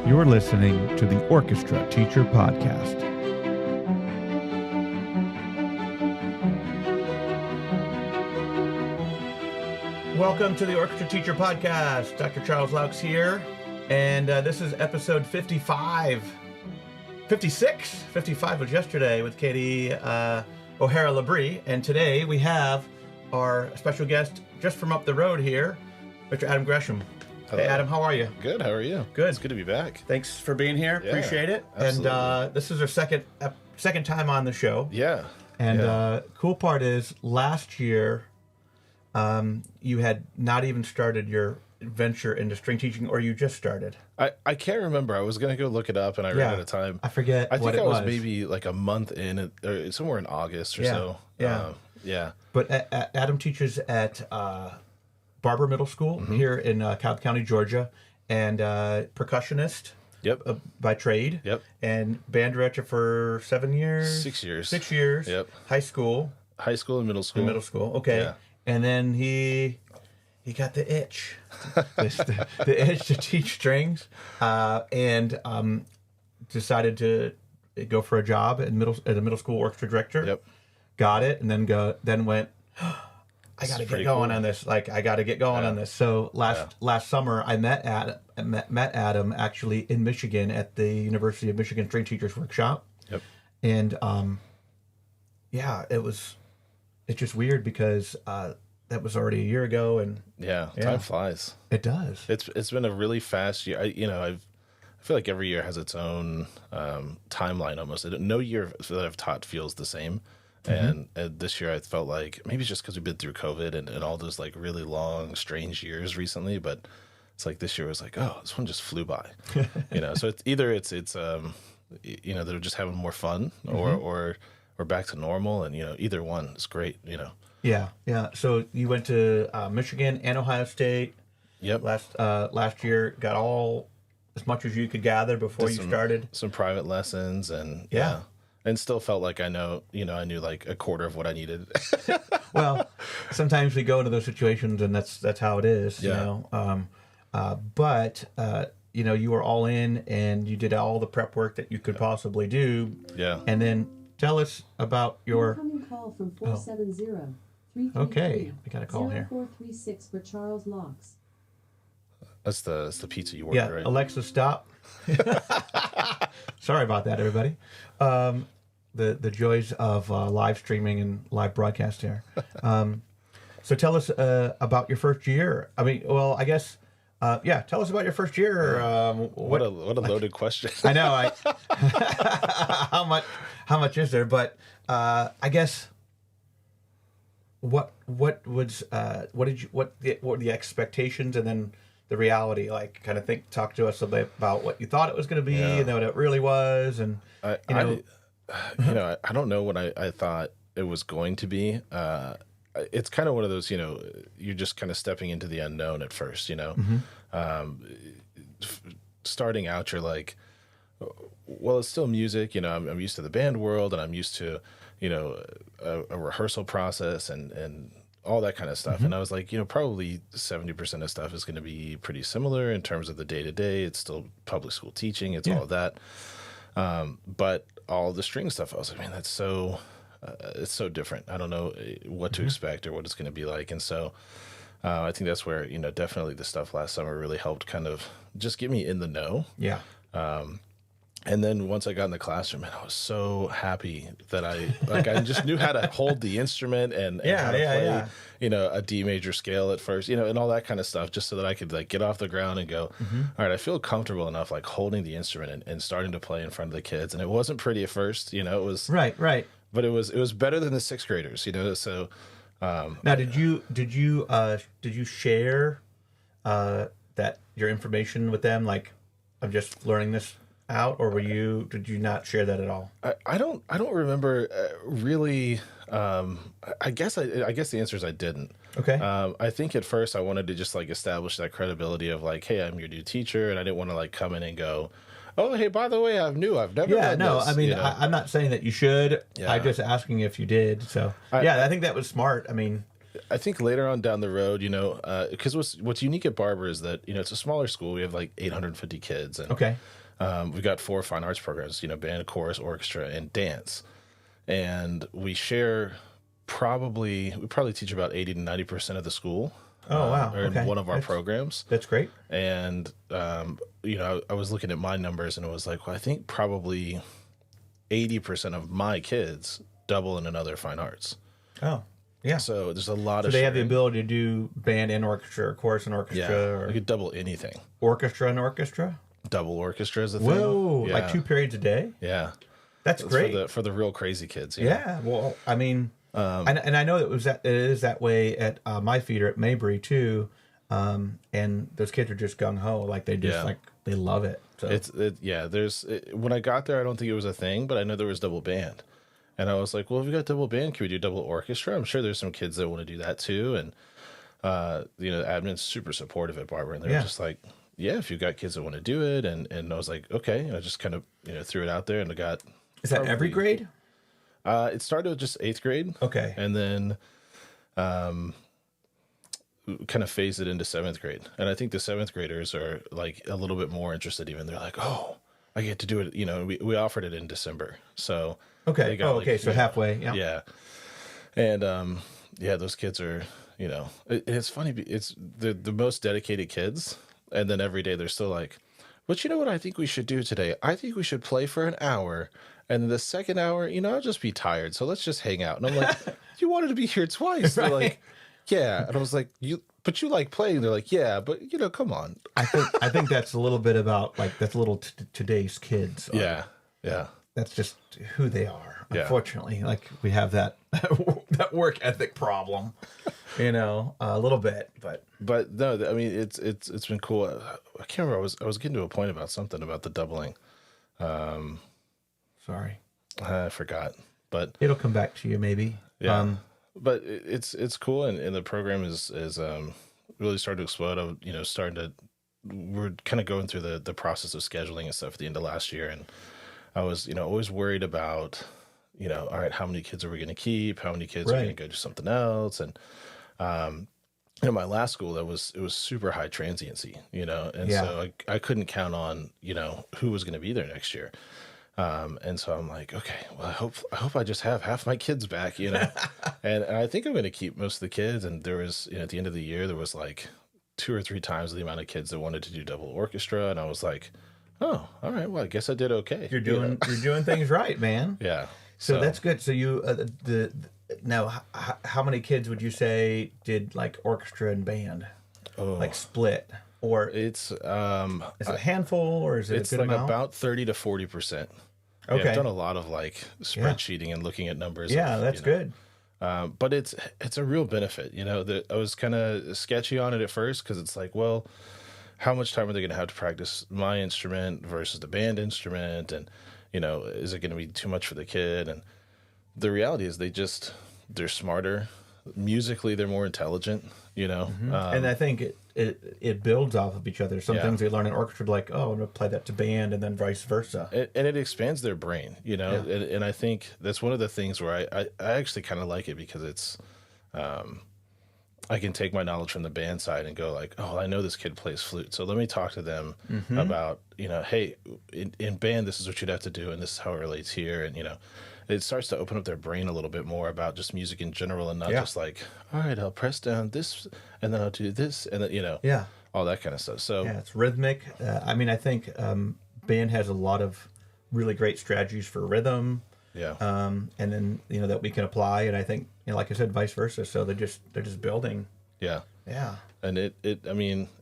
You're listening to the Orchestra Teacher Podcast. Welcome to the Orchestra Teacher Podcast. Dr. Charles Laux here, and this is episode 55. 56? 55 was yesterday with Katie O'Hara-Labrie, and today we have our special guest just from up the road here, Mr. Adam Gresham. Hello. Hey, Adam, how are you? Good, how are you? Good. It's good to be back. Thanks for being here. Yeah, appreciate it. absolutely. And this is our second time on the show. Yeah. And cool part is last year you had not even started your venture into string teaching, or you just started. I can't remember. I was going to go look it up, and I ran out of time. I forget I think what it was. maybe like a month in, or somewhere in August or so. Yeah. Yeah. But Adam teaches at Barber Middle School here in Cobb County, Georgia, and percussionist. Yep. By trade. Yep. And band director for 7 years. 6 years. 6 years. Yep. High school. High school and middle school. Middle school. Okay. Yeah. And then he got the itch, the itch to teach strings, and decided to go for a job as a middle school orchestra director. Yep. Got it, and then went, I got to get going on this. Like, I got to get going on this. So last summer, I met Adam actually in Michigan at the University of Michigan String Teachers Workshop. Yep. And it's just weird because that was already a year ago, and time flies. It does. It's been a really fast year. I feel like every year has its own timeline almost. No year that I've taught feels the same. And this year I felt like maybe it's just because we've been through COVID and all those like really long, strange years recently. But it's like this year was like, oh, this one just flew by. So it's either they're just having more fun or we're back to normal, and either one is great. Yeah. So you went to Michigan and Ohio State. Yep. Last year, got all as much as you could gather before you started. Some private lessons and and still felt like I knew like a quarter of what I needed. Well, sometimes we go into those situations, and that's how it is. Yeah. But you were all in, and you did all the prep work that you could possibly do. Yeah. And then tell us about your incoming call from 470-333. Okay, we got a call here. 0436 for Charles Laux. That's the pizza you ordered, right? Alexa, stop. Sorry about that, everybody. The joys of live streaming and live broadcast here. So tell us about your first year. I mean, well, I guess, tell us about your first year. What a loaded question. I know. How much is there? But I guess what were the expectations, and then the reality? Like, kind of talk to us a bit about what you thought it was going to be, and then what it really was, and I don't know what I thought it was going to be. It's kind of one of those, you're just kind of stepping into the unknown at first, starting out, you're like, well, it's still music, I'm used to the band world, and I'm used to, a rehearsal process and all that kind of stuff. And I was like, probably 70% of stuff is going to be pretty similar in terms of the day-to-day. It's still public school teaching. It's all of that. But all the string stuff, I was like, man, that's so, it's so different. I don't know what to expect or what it's going to be like. And so I think that's where, definitely the stuff last summer really helped kind of just get me in the know. Yeah. And then once I got in the classroom, man, I was so happy that I just knew how to hold the instrument and how to play, a D major scale at first, and all that kind of stuff, just so that I could like get off the ground and go, all right, I feel comfortable enough like holding the instrument and starting to play in front of the kids. And it wasn't pretty at first, it was right. But it was better than the sixth graders, so. Now, did you share that your information with them? Like, I'm just learning this out, or did you not share that at all? I don't remember really. I guess the answer is I didn't. Okay. I think at first I wanted to just like establish that credibility of like, hey, I'm your new teacher, and I didn't want to like come in and go, oh, hey, by the way, I've never done this. I mean, I'm not saying that you should. I'm just asking if you did. So I think that was smart. I mean, I think later on down the road, because what's unique at Barber is that, it's a smaller school. We have like 850 kids. And Okay. we've got 4 fine arts programs, band, chorus, orchestra, and dance. And we probably teach about 80 to 90% of the school. Oh, wow. Or in Okay. one of our programs. That's great. And, I was looking at my numbers and it was like, well, I think probably 80% of my kids double in another fine arts. Oh, yeah. So there's a lot So of they have the sharing. ability to do band and orchestra, or chorus and orchestra, Yeah, or you could double anything. orchestra and orchestra. Double orchestra is a thing. Whoa, Yeah. like 2 periods a day. Yeah. That's great. For the real crazy kids. Yeah. Well, I mean, and I know it is that way at my feeder at Mabry too. And those kids are just gung ho, like they just Yeah. they love it. So When I got there, I don't think it was a thing, but I know there was double band. And I was like, well, if we got double band, can we do double orchestra? I'm sure there's some kids that want to do that too. And, the admin's super supportive at Barber. And they're just like, yeah, if you've got kids that want to do it. And I was like, okay. And I just kind of, threw it out there and I got. Is that every grade? It started with just 8th grade. Okay. And then kind of phased it into 7th grade. And I think the 7th graders are like a little bit more interested even. They're like, oh, I get to do it. We offered it in December. So. Okay. They got, So halfway. Yeah. Yeah. And, those kids are, it's funny. It's the most dedicated kids. And then every day they're still like, but you know what I think we should do today? I think we should play for an hour. And then the second hour, I'll just be tired. So let's just hang out. And I'm like, you wanted to be here twice. They're like, yeah. And I was like, but you like playing. They're like, yeah, but come on. I think that's a little bit about that's a little today's kids. Yeah. Yeah. That's just who they are. Yeah. Unfortunately, like we have that work ethic problem, a little bit, But no, I mean, it's been cool. I can't remember. I was getting to a point about something about the doubling. Sorry, I forgot, but it'll come back to you maybe. yeah. But it's cool, and the program is really starting to explode. We're kind of going through the process of scheduling and stuff at the end of last year, and I was always worried about all right, how many kids are we going to keep? How many kids are going to go do something else? And my last school, it was super high transiency, and so I couldn't count on who was going to be there next year. And so I'm like, okay, well, I hope I just have half my kids back, and I think I'm going to keep most of the kids. And there was, at the end of the year, there was like 2 or 3 times the amount of kids that wanted to do double orchestra. And I was like, oh, all right, well, I guess I did okay. You're doing things right, man. Yeah. So that's good. So you, now, how many kids would you say did like orchestra and band, like split? Or it's, is it a handful or is it it's a good like amount? about 30 to 40%. Okay. Yeah, I've done a lot of like spreadsheeting and looking at numbers. Yeah, that's good. But it's a real benefit. I was kind of sketchy on it at first because it's like, well, how much time are they going to have to practice my instrument versus the band instrument? And, is it going to be too much for the kid? And the reality is they're smarter. Musically, they're more intelligent, And I think it builds off of each other. Some things they learn in orchestra, like, oh, I'm going to apply that to band, and then vice versa. And it expands their brain, and I think that's one of the things where I actually kind of like it because it's, I can take my knowledge from the band side and go like, oh, I know this kid plays flute. So let me talk to them about, hey, in band, this is what you'd have to do. And this is how it relates here. And, it starts to open up their brain a little bit more about just music in general and not just like, all right, I'll press down this and then I'll do this. And then, all that kind of stuff. So yeah, it's rhythmic. I think band has a lot of really great strategies for rhythm. Yeah. And then, that we can apply. And I think, like I said, vice versa. So they're just building. Yeah. Yeah. And it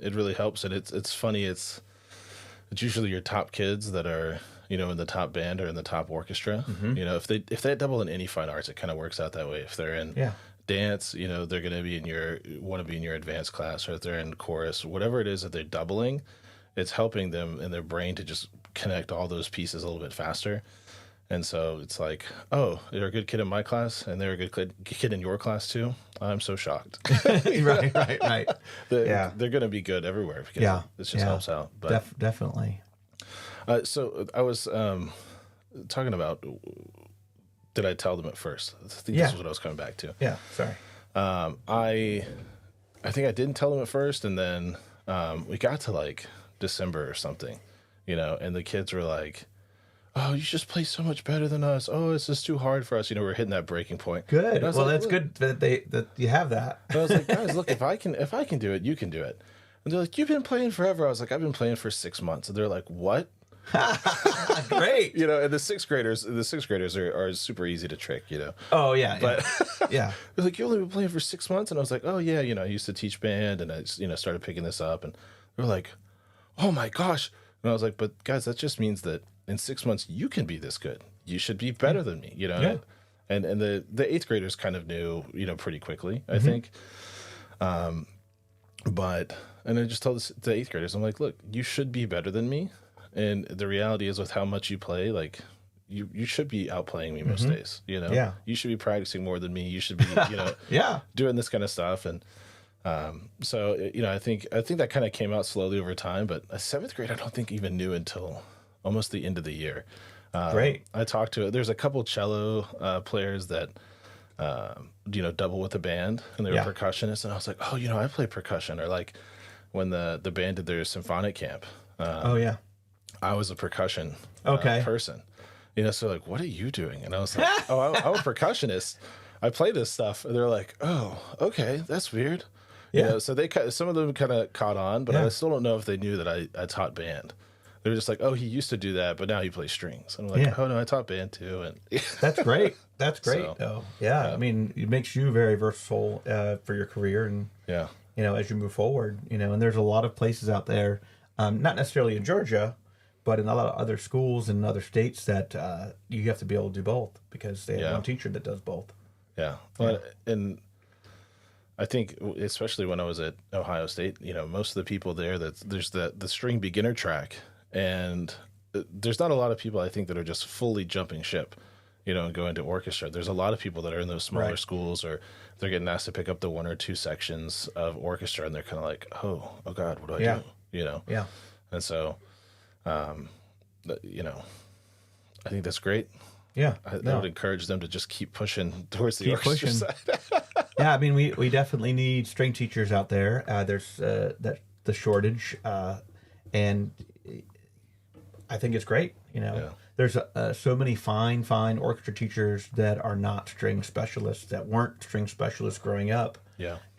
really helps. And it's funny. It's usually your top kids that are, in the top band or in the top orchestra. If they double in any fine arts, it kind of works out that way. If they're in dance, they're going to be want to be in your advanced class, or if they're in chorus, whatever it is that they're doubling, it's helping them in their brain to just connect all those pieces a little bit faster. And so it's like, oh, they're a good kid in my class, and they're a good kid in your class too. I'm so shocked. Right. They're going to be good everywhere because this just helps out. But definitely. So I was talking about, did I tell them at first? I think this is what I was coming back to. Yeah, sorry. I think I didn't tell them at first, and then we got to like December or something, and the kids were like, "Oh, you just play so much better than us. Oh, it's just too hard for us." We're hitting that breaking point. Good. Well, Like, that's good that you have that. I was like, guys, look, if I can do it, you can do it. And they're like, "You've been playing forever." I was like, "I've been playing for 6 months." And they're like, "What?" Great. And the sixth graders are super easy to trick. Oh yeah. But yeah. they're like, "You only been playing for 6 months?" And I was like, "Oh yeah, I used to teach band, and I started picking this up." And they're like, "Oh my gosh!" And I was like, "But guys, that just means that in 6 months you can be this good. You should be better than me." Yeah. And the eighth graders kind of knew, pretty quickly, I think. But I just told the eighth graders, I'm like, "Look, you should be better than me. And the reality is, with how much you play, like you should be outplaying me most days. Yeah. You should be practicing more than me. You should be, Yeah. doing this kind of stuff." And so I think that kind of came out slowly over time. But a seventh grade, I don't think even knew until almost the end of the year. Great. I talked to there's a couple cello players that double with the band, and they were percussionists, and I was like, "Oh, I play percussion." Or like when the band did their symphonic camp. Oh yeah. I was a percussion person, so like, "What are you doing?" And I was like, "Oh, I'm a percussionist. I play this stuff." And they're like, "Oh, okay, that's weird." Yeah. So some of them kind of caught on, but I still don't know if they knew that I taught band. They were just like, "Oh, he used to do that, but now he plays strings." And I'm like, "Oh no, I taught band too." And That's great. That's great. So, though. Yeah. I mean, it makes you very versatile for your career, and yeah, as you move forward, and there's a lot of places out there, not necessarily in Georgia, but in a lot of other schools in other states that you have to be able to do both because they have one teacher that does both. Yeah. Well, and I think especially when I was at Ohio State, most of the people there, there's the string beginner track, and there's not a lot of people, I think, that are just fully jumping ship, and going to orchestra. There's a lot of people that are in those smaller schools, or they're getting asked to pick up the 1 or 2 sections of orchestra, and they're kind of like, oh God, what do I do? Yeah. And so, I think that's great. Yeah. I would encourage them to just keep pushing towards the orchestra side. Yeah, I mean, we definitely need string teachers out there. There's the shortage, and I think it's great. There's so many fine orchestra teachers that are not string specialists, that weren't string specialists growing up,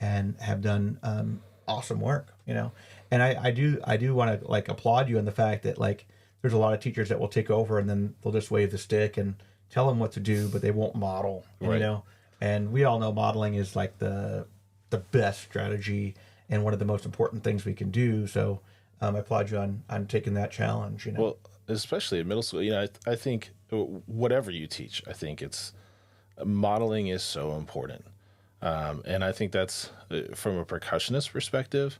and have done awesome work. And I do want to like applaud you on the fact that like there's a lot of teachers that will take over and then they'll just wave the stick and tell them what to do, but they won't model. Right. And we all know modeling is like the best strategy and one of the most important things we can do. So I applaud you on taking that challenge. Well, especially at middle school, I think whatever you teach, I think modeling is so important. And I think that's from a percussionist perspective.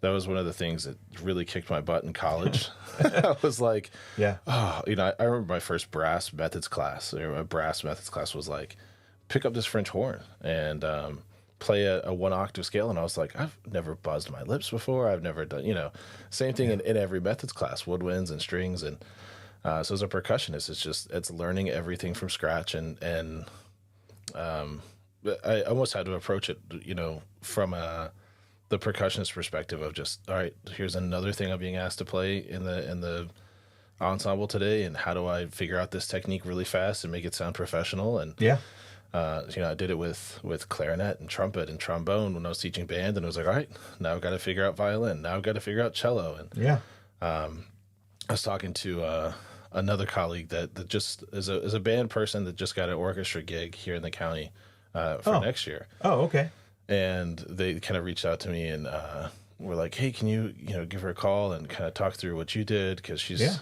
That was one of the things that really kicked my butt in college. I was like, I remember my first brass methods class. Or my brass methods class was like, pick up this French horn and play a 1 octave scale. And I was like, I've never buzzed my lips before. I've never done, same thing in every methods class, woodwinds and strings. And so as a percussionist, it's learning everything from scratch. And I almost had to approach it, from the percussionist perspective of just, all right, here's another thing I'm being asked to play in the ensemble today, and how do I figure out this technique really fast and make it sound professional? And I did it with clarinet and trumpet and trombone when I was teaching band, and it was like, all right, now I've got to figure out violin, now I've got to figure out cello. And I was talking to another colleague that just is a band person that just got an orchestra gig here in the county for next year. Oh, okay. And they kind of reached out to me and were like, hey, can you give her a call and kind of talk through what you did? Because she's,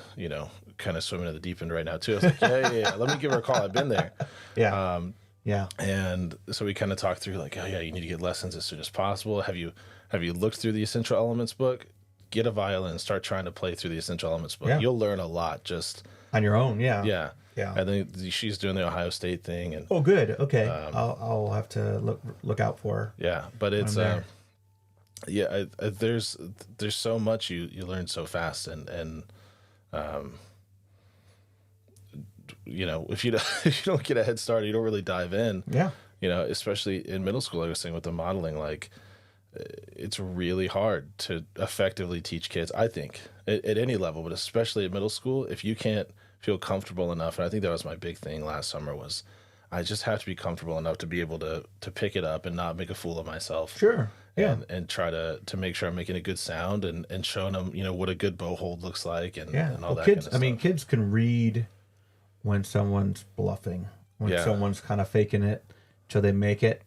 kind of swimming in the deep end right now, too. I was like, yeah. Let me give her a call. I've been there. Yeah. And so we kind of talked through like, oh, yeah, you need to get lessons as soon as possible. Have you looked through the Essential Elements book? Get a violin, start trying to play through the Essential Elements book. Yeah. You'll learn a lot just on your own. Yeah. Yeah. I think she's doing the Ohio State thing. And oh, good. Okay. I'll have to look out for her. Yeah. But it's, there's so much you learn so fast. And if you don't get a head start, you don't really dive in. Yeah. especially in middle school, like I was saying with the modeling, like it's really hard to effectively teach kids, I think, at any level, but especially at middle school, if you can't feel comfortable enough. And I think that was my big thing last summer was I just have to be comfortable enough to be able to pick it up and not make a fool of myself. Sure. Yeah. And try to make sure I'm making a good sound and showing them, what a good bow hold looks like and all that kids, kind of stuff. Kids can read when someone's bluffing, when someone's kind of faking it till they make it.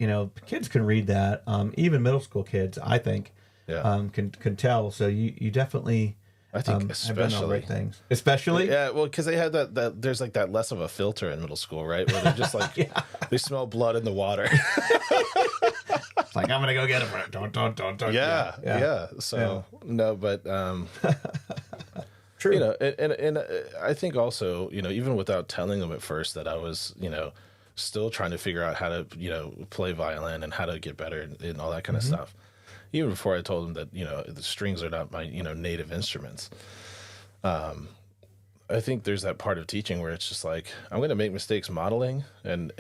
Kids can read that. Even middle school kids, I think, can tell. So you definitely, I think have done all the right things. Especially? Yeah, well, because they had that there's like that less of a filter in middle school, right? Where they're just like, they smell blood in the water. It's like, I'm going to go get it. Don't. Yeah. So, no, but, True. And I think also, even without telling them at first that I was, still trying to figure out how to, play violin and how to get better and all that kind of stuff. Even before I told them that, the strings are not my, native instruments. I think there's that part of teaching where it's just like, I'm going to make mistakes modeling and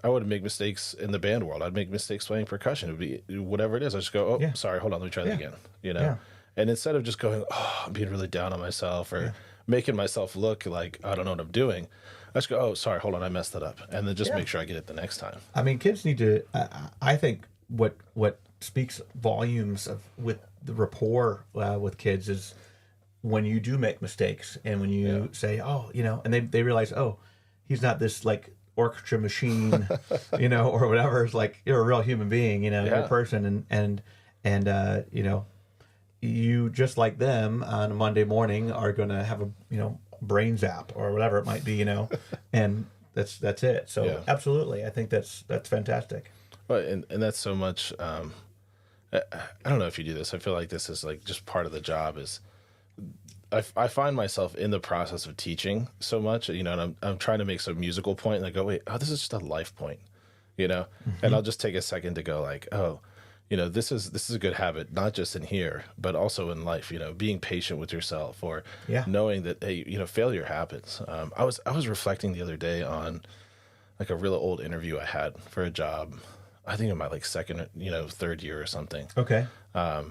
I would make mistakes in the band world. I'd make mistakes playing percussion. It would be whatever it is. I just go, sorry, hold on, let me try that again, Yeah. And instead of just going, I'm being really down on myself or making myself look like I don't know what I'm doing, I just go, sorry, hold on, I messed that up. And then just make sure I get it the next time. Kids need to, I think what speaks volumes with the rapport with kids is when you do make mistakes and when you say, and they realize, he's not this like orchestra machine, or whatever. It's like, you're a real human being, you're a person and you just like them on a Monday morning are going to have a, brain zap or whatever it might be, and that's it. So absolutely. I think that's fantastic. Well, and that's so much, I don't know if you do this. I feel like this is like just part of the job is I find myself in the process of teaching so much, and I'm trying to make some musical point and I go, wait, this is just a life point, and I'll just take a second to go like, this is a good habit, not just in here, but also in life, being patient with yourself or knowing that, hey, failure happens. I was reflecting the other day on like a real old interview I had for a job, I think in my like second, third year or something. Okay. I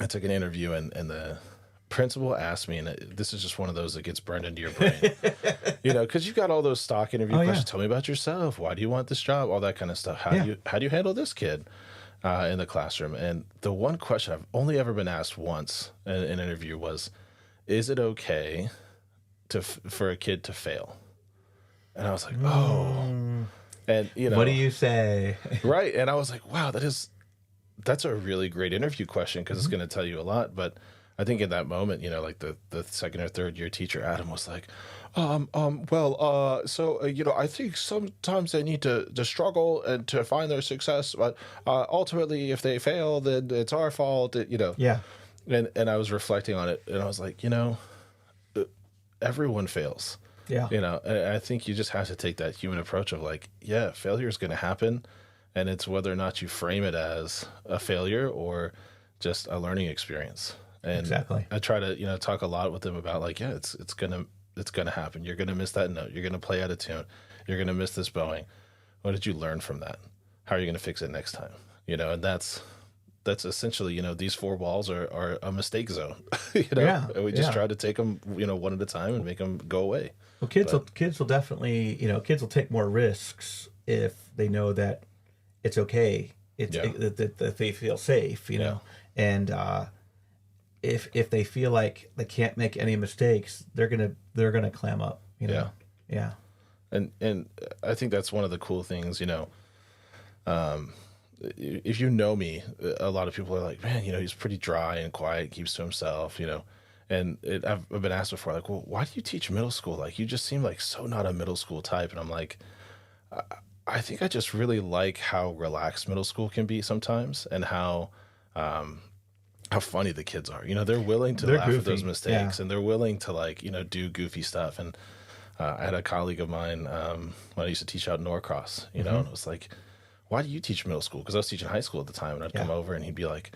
took an interview and the principal asked me, and this is just one of those that gets burned into your brain, because you've got all those stock interview questions. Tell me about yourself. Why do you want this job? All that kind of stuff. How do you handle this kid in the classroom? And the one question I've only ever been asked once in an interview was, is it okay for a kid to fail? And I was like, and what do you say? Right. And I was like, wow, that's a really great interview question because it's going to tell you a lot. But I think in that moment, like the second or third year teacher, Adam, was like, I think sometimes they need to struggle and to find their success, but ultimately if they fail, then it's our fault, Yeah. And I was reflecting on it and I was like, everyone fails. Yeah. And I think you just have to take that human approach of like, failure is going to happen. And it's whether or not you frame it as a failure or just a learning experience. And exactly. I try to, talk a lot with them about like, it's going to happen. You're going to miss that note. You're going to play out of tune. You're going to miss this bowing. What did you learn from that? How are you going to fix it next time? And that's essentially, these four walls are a mistake zone, and we just try to take them, one at a time and make them go away. Well, kids will definitely, kids will take more risks if they know that it's okay. That they feel safe, and if they feel like they can't make any mistakes, they're gonna clam up, Yeah. And I think that's one of the cool things, if you know me, a lot of people are like, man, he's pretty dry and quiet, keeps to himself, and I've been asked before, like, well, why do you teach middle school? Like, you just seem like so not a middle school type. And I'm like, I think I just really like how relaxed middle school can be sometimes and how funny the kids are. They're willing to laugh at those mistakes and they're willing to like, do goofy stuff. And I had a colleague of mine when I used to teach out in Norcross, and it was like, why do you teach middle school? Because I was teaching high school at the time, and I'd come over and he'd be like,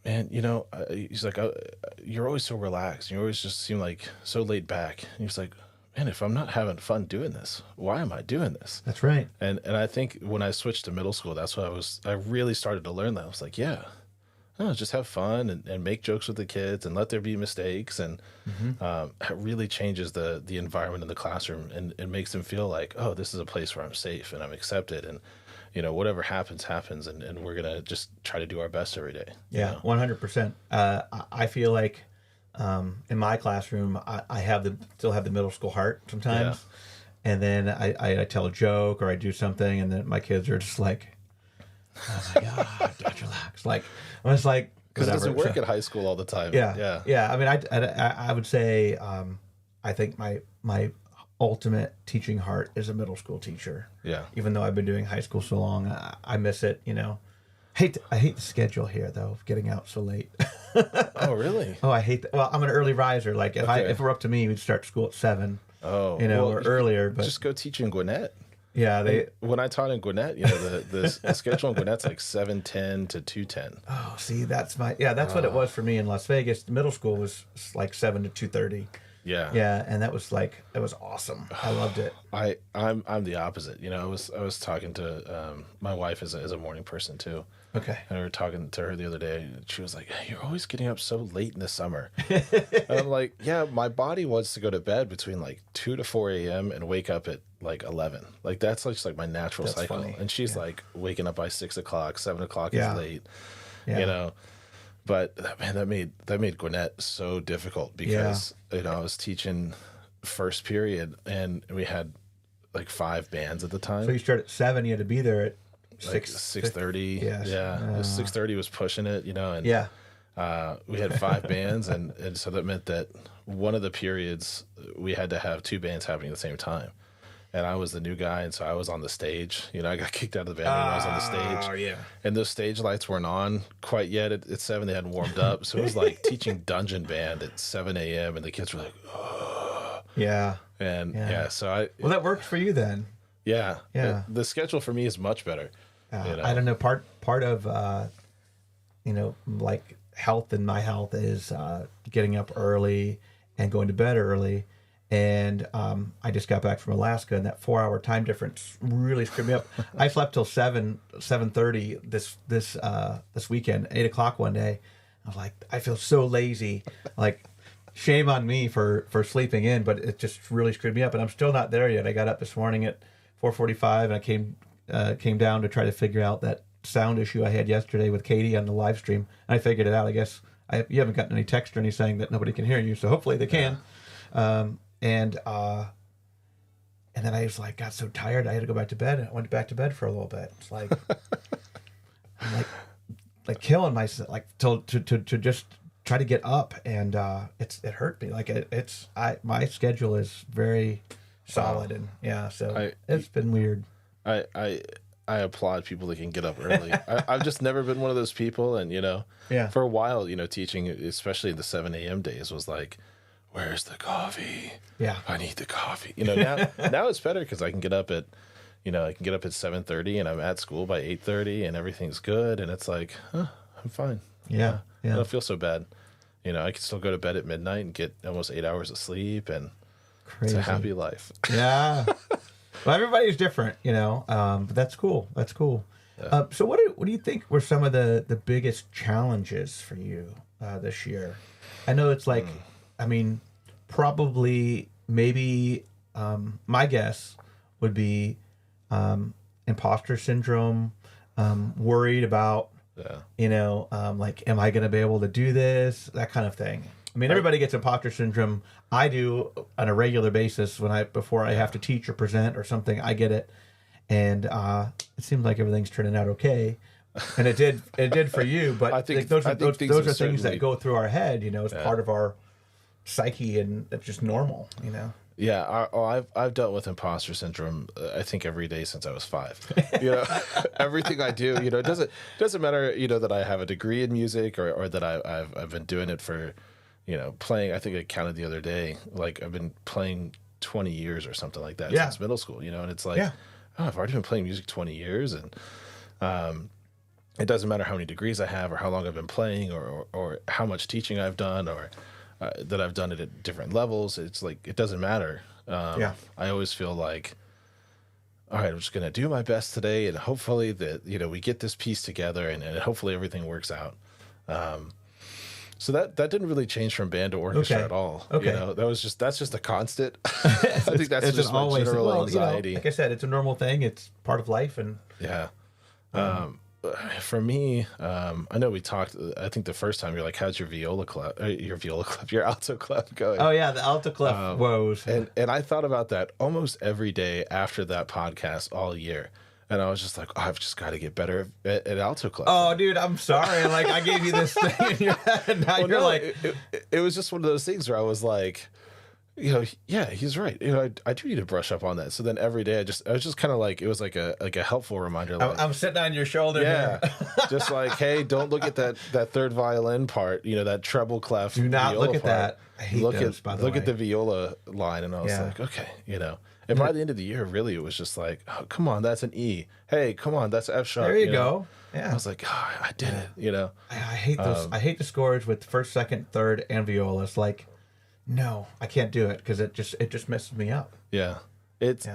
man, he's like, you're always so relaxed. You always just seem like so laid back. And he was like, man, if I'm not having fun doing this, why am I doing this? That's right. And I think when I switched to middle school, that's what I really started to learn that. I was like, yeah, no, just have fun and make jokes with the kids and let there be mistakes. And it really changes the environment in the classroom and makes them feel like, oh, this is a place where I'm safe and I'm accepted. And, whatever happens, and we're going to just try to do our best every day. Yeah, 100%. I feel like in my classroom, I still have the middle school heart sometimes. Yeah. And then I tell a joke or I do something, and then my kids are just like, oh my God, don't relax. Like, I was like, because it doesn't work at high school all the time. Yeah. I mean, I would say, I think my ultimate teaching heart is a middle school teacher. Yeah. Even though I've been doing high school so long, I miss it. I hate the schedule here though, of getting out so late. Oh, really? Oh, I hate that. Well, I'm an early riser. Like if it were up to me, we'd start school at 7. Oh, or earlier. But just go teach in Gwinnett. Yeah, when I taught in Gwinnett, the schedule in Gwinnett's like 7:10 to 2:10. Oh, see, that's what it was for me in Las Vegas. The middle school was like 7 to 2:30. Yeah. Yeah, and it was awesome. I loved it. I'm the opposite. I was talking to my wife is a morning person too. Okay. And we were talking to her the other day. And she was like, hey, "You're always getting up so late in the summer." And I'm like, "Yeah, my body wants to go to bed between like 2 to 4 a.m. and wake up at like 11. Like that's just like my natural cycle." Funny. And she's like waking up by 6 o'clock, 7 o'clock is late. Yeah. But man, that made Gwinnett so difficult because I was teaching first period and we had like 5 bands at the time. So you start at 7, you had to be there at like 6:30. Yes. Yeah. 6:30 was pushing it, and we had 5 bands and so that meant that one of the periods we had to have 2 bands happening at the same time. And I was the new guy, and so I was on the stage. I got kicked out of the band when I was on the stage. Oh, yeah. And those stage lights weren't on quite yet at 7. They hadn't warmed up. So it was like teaching dungeon band at 7 a.m. And the kids were like, oh. Yeah. And so Well, that worked for you then. Yeah. Yeah. The schedule for me is much better. I don't know. Part of, like health and my health is getting up early and going to bed early. And I just got back from Alaska, and that 4-hour time difference really screwed me up. I slept till 7:30 this weekend, 8 o'clock one day. I was like, I feel so lazy. Like, shame on me for sleeping in, but it just really screwed me up. And I'm still not there yet. I got up this morning at 4:45, and I came down to try to figure out that sound issue I had yesterday with Katie on the live stream. And I figured it out. I guess you haven't gotten any text or anything saying that nobody can hear you, so hopefully they can. And then I was like, got so tired, I had to go back to bed. And I went back to bed for a little bit. It's like, I'm like killing myself, like to just try to get up. And, it hurt me. Like my schedule is very solid. And so it's been weird. I applaud people that can get up early. I've just never been one of those people. And, for a while, teaching, especially the 7 a.m. days was like, where's the coffee? Yeah, I need the coffee. Now it's better because I can get up at, 7:30 and I'm at school by 8:30 and everything's good and it's like, I'm fine. Yeah. I don't feel so bad. I can still go to bed at midnight and get almost 8 hours of sleep and It's a happy life. Yeah. Well, everybody's different, but that's cool. That's cool. Yeah. So what do you think were some of the biggest challenges for you this year? I know it's like, probably maybe my guess would be imposter syndrome, worried about, like, am I going to be able to do this? That kind of thing. Everybody gets imposter syndrome. I do on a regular basis before I have to teach or present or something. I get it, and it seems like everything's turning out okay, and it did for you. But I think those are things that go through our head. It's part of our psyche, and it's just normal. Yeah, I've dealt with imposter syndrome. I think every day since I was 5. Everything I do, it doesn't matter. That I have a degree in music or that I've been doing it for. Playing, I think I counted the other day, like I've been playing 20 years or something like that since middle school, and it's like, I've already been playing music 20 years. And it doesn't matter how many degrees I have or how long I've been playing or how much teaching I've done or that I've done it at different levels. It's like, it doesn't matter. I always feel like, all right, I'm just going to do my best today, and hopefully that, we get this piece together, and hopefully everything works out. So that didn't really change from band to orchestra at all. Okay. That's just a constant. I think that's just my general anxiety. Like I said, it's a normal thing. It's part of life. And yeah. For me, I know we talked, I think the first time you're like, how's your your alto clef going? Oh yeah, the alto clef woes. And I thought about that almost every day after that podcast all year. And I was just like, I've just got to get better at alto clef. Oh, dude, I'm sorry. Like, I gave you this thing in your head, and now you're like... It was just one of those things where I was like, yeah, he's right. I do need to brush up on that. So then every day I was just kind of like, it was like a helpful reminder. Like, I'm sitting on your shoulder. Yeah. Just like, hey, don't look at that third violin part, that treble clef. Do not look at that. I hate those, by the way. Look at the viola line. And I was like, okay, And by the end of the year, really, it was just like, oh, come on, that's an E. Hey, come on, that's F sharp. There you go. Yeah. I was like, oh, I did it, I hate those. I hate the scores with first, second, third, and viola. It's like, no, I can't do it because it just messes me up. Yeah. It's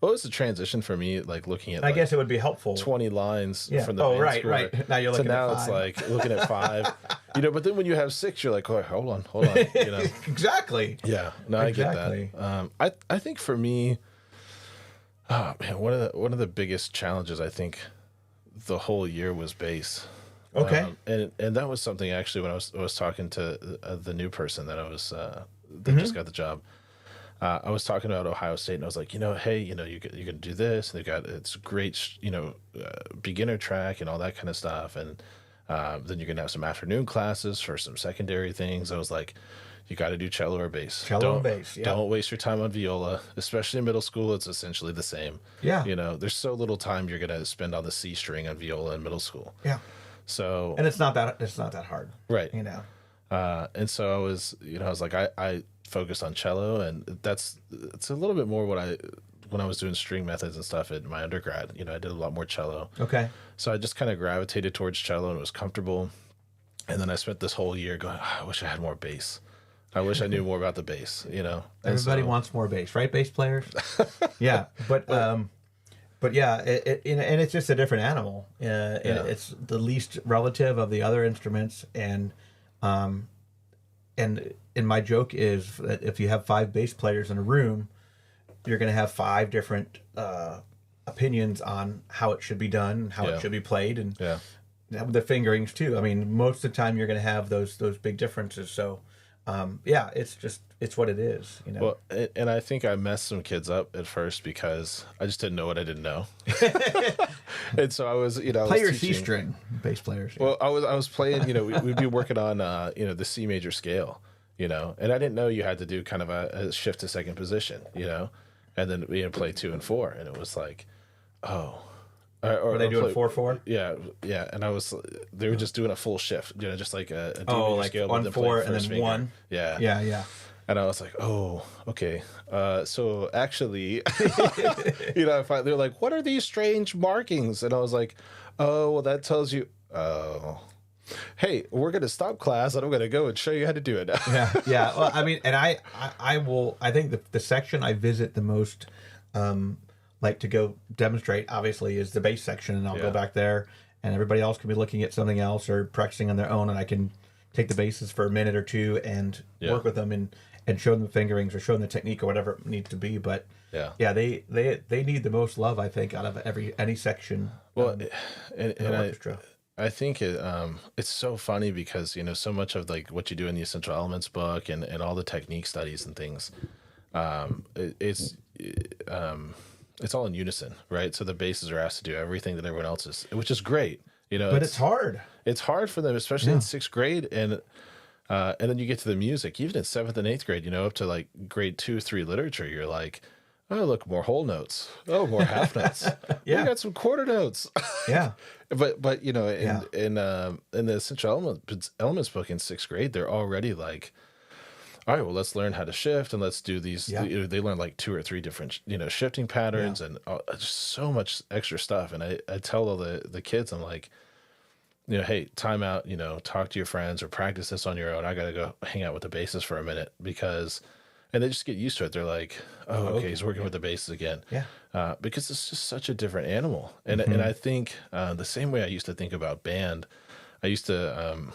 what was the transition for me, like looking at I guess it would be helpful. 20 lines from the band score. Right. Now you're looking at 5. It's like looking at 5. But then when you have 6, you're like, oh, hold on. Exactly. Yeah. No, exactly. I get that. I think for me, oh man, one of the biggest challenges I think the whole year was bass. Okay. And that was something actually when I was talking to the new person that I was that just got the job. I was talking about Ohio State, and I was like, hey, you're going to do this, and it's great, beginner track and all that kind of stuff, and then you're going to have some afternoon classes for some secondary things. I was like, you got to do cello or bass. Cello and bass, yeah. Don't waste your time on viola, especially in middle school. It's essentially the same. Yeah. There's so little time you're going to spend on the C string on viola in middle school. Yeah. So. And it's not that hard. Right. And so I was, I was like, I focused on cello, and it's a little bit more when I was doing string methods and stuff in my undergrad. I did a lot more cello. Okay. So I just kind of gravitated towards cello, and it was comfortable. And then I spent this whole year going, I wish I had more bass. I wish I knew more about the bass. Everybody wants more bass, right? Bass players. Yeah, but yeah, and it's just a different animal. It's the least relative of the other instruments, and my joke is that if you have 5 bass players in a room, you're going to have 5 different opinions on how it should be done, how it should be played, and the fingerings too. I mean, most of the time you're going to have those big differences. So, it's what it is. Well, and I think I messed some kids up at first because I just didn't know what I didn't know, and so I was, play your C string, bass players. Well, I was playing. We'd be working on the C major scale. And I didn't know you had to do kind of a shift to second position, and then play 2 and 4, and it was like, oh, were they doing 4/4? Yeah, and they were just doing a full shift, just like a D major scale, 1 4 and then finger. 1. Yeah. And I was like, oh, okay. So actually, they were like, what are these strange markings? And I was like, oh, well, that tells you, hey, we're going to stop class and I'm going to go and show you how to do it. Yeah. Well, I mean, and I think the section I visit the most, like to go demonstrate, obviously, is the bass section. And I'll go back there, and everybody else can be looking at something else or practicing on their own. And I can take the basses for a minute or two and work with them and show them the fingerings or show them the technique or whatever it needs to be. But they need the most love, I think, out of any section. Well, in orchestra. I think it's so funny because so much of like what you do in the Essential Elements book and all the technique studies and things, it's all in unison, right? So the basses are asked to do everything that everyone else is, which is great, But it's hard. It's hard for them, especially in 6th grade, and then you get to the music, even in 7th and 8th grade, up to like grade 2, 3 literature, you're like, oh, look, more whole notes. Oh, more half notes. We got some quarter notes. Yeah. But in the Essential Elements book in 6th grade, they're already like, all right, well, let's learn how to shift and let's do these. They learn like 2 or 3 different, shifting patterns and just so much extra stuff. And I tell all the kids, I'm like, hey, time out, talk to your friends or practice this on your own. I got to go hang out with the bassist for a minute and they just get used to it. They're like, oh, okay, he's working with the basses again. Yeah. Because it's just such a different animal. And I think the same way I used to think about band, I used to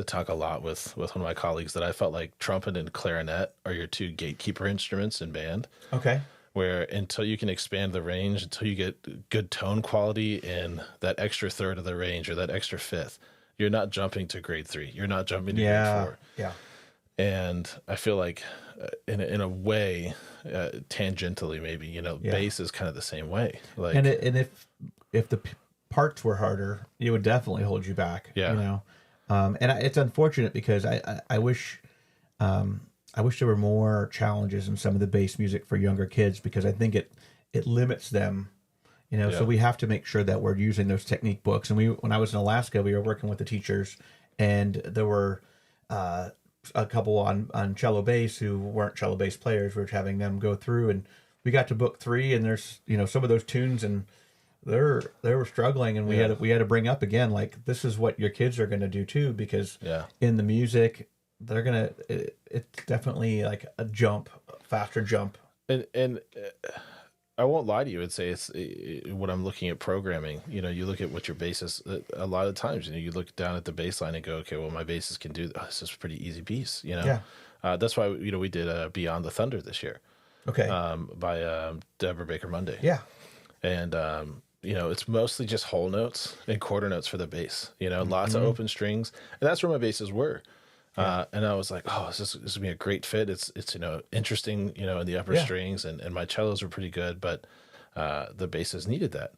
talk a lot with one of my colleagues that I felt like trumpet and clarinet are your two gatekeeper instruments in band. Okay. Where until you can expand the range, until you get good tone quality in that extra third of the range or that extra fifth, you're not jumping to grade 3. You're not jumping to grade 4. Yeah. And I feel like in a way, tangentially maybe, bass is kind of the same way. Like, and if the parts were harder, it would definitely hold you back. Yeah. It's unfortunate because I wish there were more challenges in some of the bass music for younger kids, because I think it limits them. So we have to make sure that we're using those technique books. And when I was in Alaska, we were working with the teachers, and there were a couple on cello bass who weren't cello bass players. We were having them go through, and we got to book 3, and there's some of those tunes, and they were struggling, and we had to bring up again, like, this is what your kids are going to do too, because in the music they're gonna it's definitely like a faster jump. And I won't lie to you and say it's when I'm looking at programming, you look at what your bassist, a lot of times, you look down at the bass line and go, okay, well, my bassist can do this. Is a pretty easy piece, that's why, we did Beyond the Thunder this year. Okay. By Deborah Baker Monday. Yeah. And, it's mostly just whole notes and quarter notes for the bass, lots of open strings. And that's where my basses were. And I was like, oh, this would be a great fit. It's interesting, in the upper strings, and my cellos were pretty good, but the basses needed that,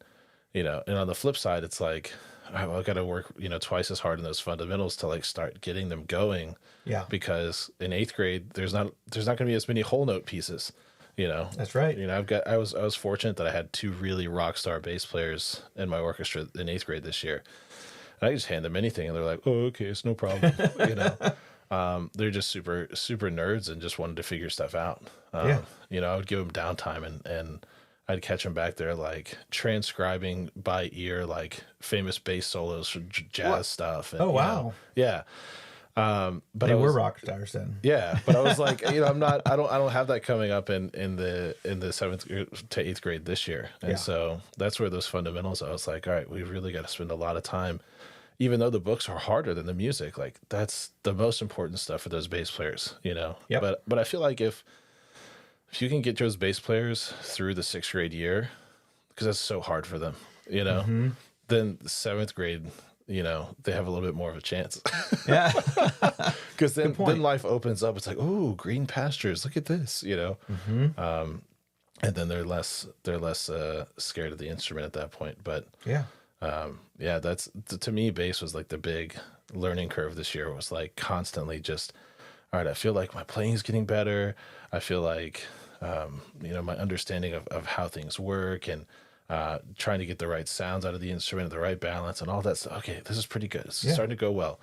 and on the flip side, it's like, I got to work, twice as hard in those fundamentals to like start getting them going. Yeah. Because in 8th grade, there's not going to be as many whole note pieces, That's right. I was fortunate that I had 2 really rock star bass players in my orchestra in 8th grade this year. And I just hand them anything, and they're like, oh, okay, it's no problem, They're just super, super nerds and just wanted to figure stuff out. I would give them downtime, and I'd catch them back there, like, transcribing by ear, like, famous bass solos for jazz stuff. And, wow. But they were rock stars then. Yeah, but I was like, I don't have that coming up in the 7th to 8th grade this year. And so that's where those fundamentals, I was like, all right, we really got to spend a lot of time, even though the books are harder than the music, like, that's the most important stuff for those bass players, Yep. But I feel like if you can get those bass players through the 6th grade year, because that's so hard for them, then the 7th grade, they have a little bit more of a chance. Yeah. Because then life opens up. It's like, oh, green pastures. Look at this, And then they're less scared of the instrument at that point. But that's, to me, bass was like the big learning curve this year. It was like constantly just, all right, I feel like my playing is getting better. I feel like, my understanding of how things work, and trying to get the right sounds out of the instrument, the right balance, and all that stuff. Okay, this is pretty good. It's starting to go well.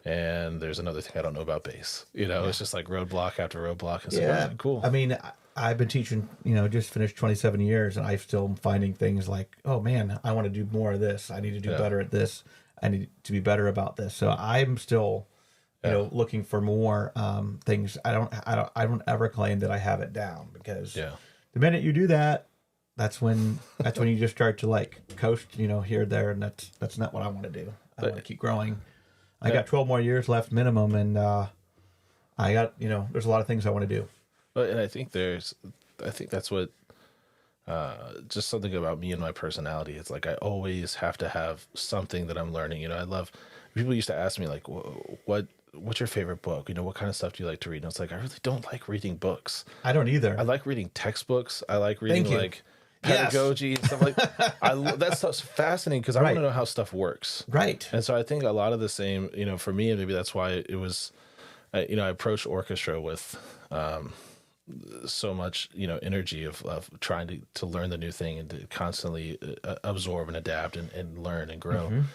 And there's another thing I don't know about bass. It's just like roadblock after roadblock. And so, cool. I mean, I've been teaching, just finished 27 years, and I'm still finding things like, oh man, I want to do more of this. I need to do better at this. I need to be better about this. So I'm still, looking for more things. I don't ever claim that I have it down, because the minute you do that, that's when you just start to like coast, here, there, and that's not what I want to do. I want to keep growing. I got 12 more years left minimum, and I got, there's a lot of things I want to do. And I think that's what, just something about me and my personality. It's like, I always have to have something that I'm learning. I love, people used to ask me like, what's your favorite book? What kind of stuff do you like to read? And it's like, I really don't like reading books. I don't either. I like reading textbooks. I like reading like pedagogy and stuff like that. Stuff's fascinating, because I want to know how stuff works. Right. And so I think a lot of the same, for me, and maybe that's why it was, I approached orchestra with so much, energy of trying to learn the new thing and to constantly absorb and adapt and learn and grow.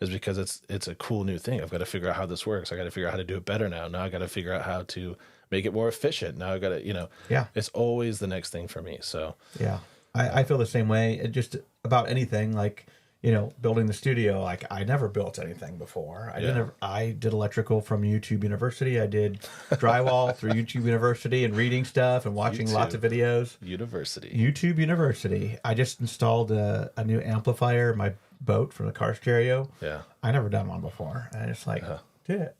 Is because it's a cool new thing. I've got to figure out how this works. I got to figure out how to do it better now. Now I got to figure out how to make it more efficient. Now I got to, it's always the next thing for me. So I feel the same way. Just about anything, like, building the studio, like I never built anything before. I did electrical from YouTube University. I did drywall through YouTube University and reading stuff and watching lots of videos. YouTube University. I just installed a new amplifier in my boat from the car stereo. Yeah. I never done one before. And I just did it,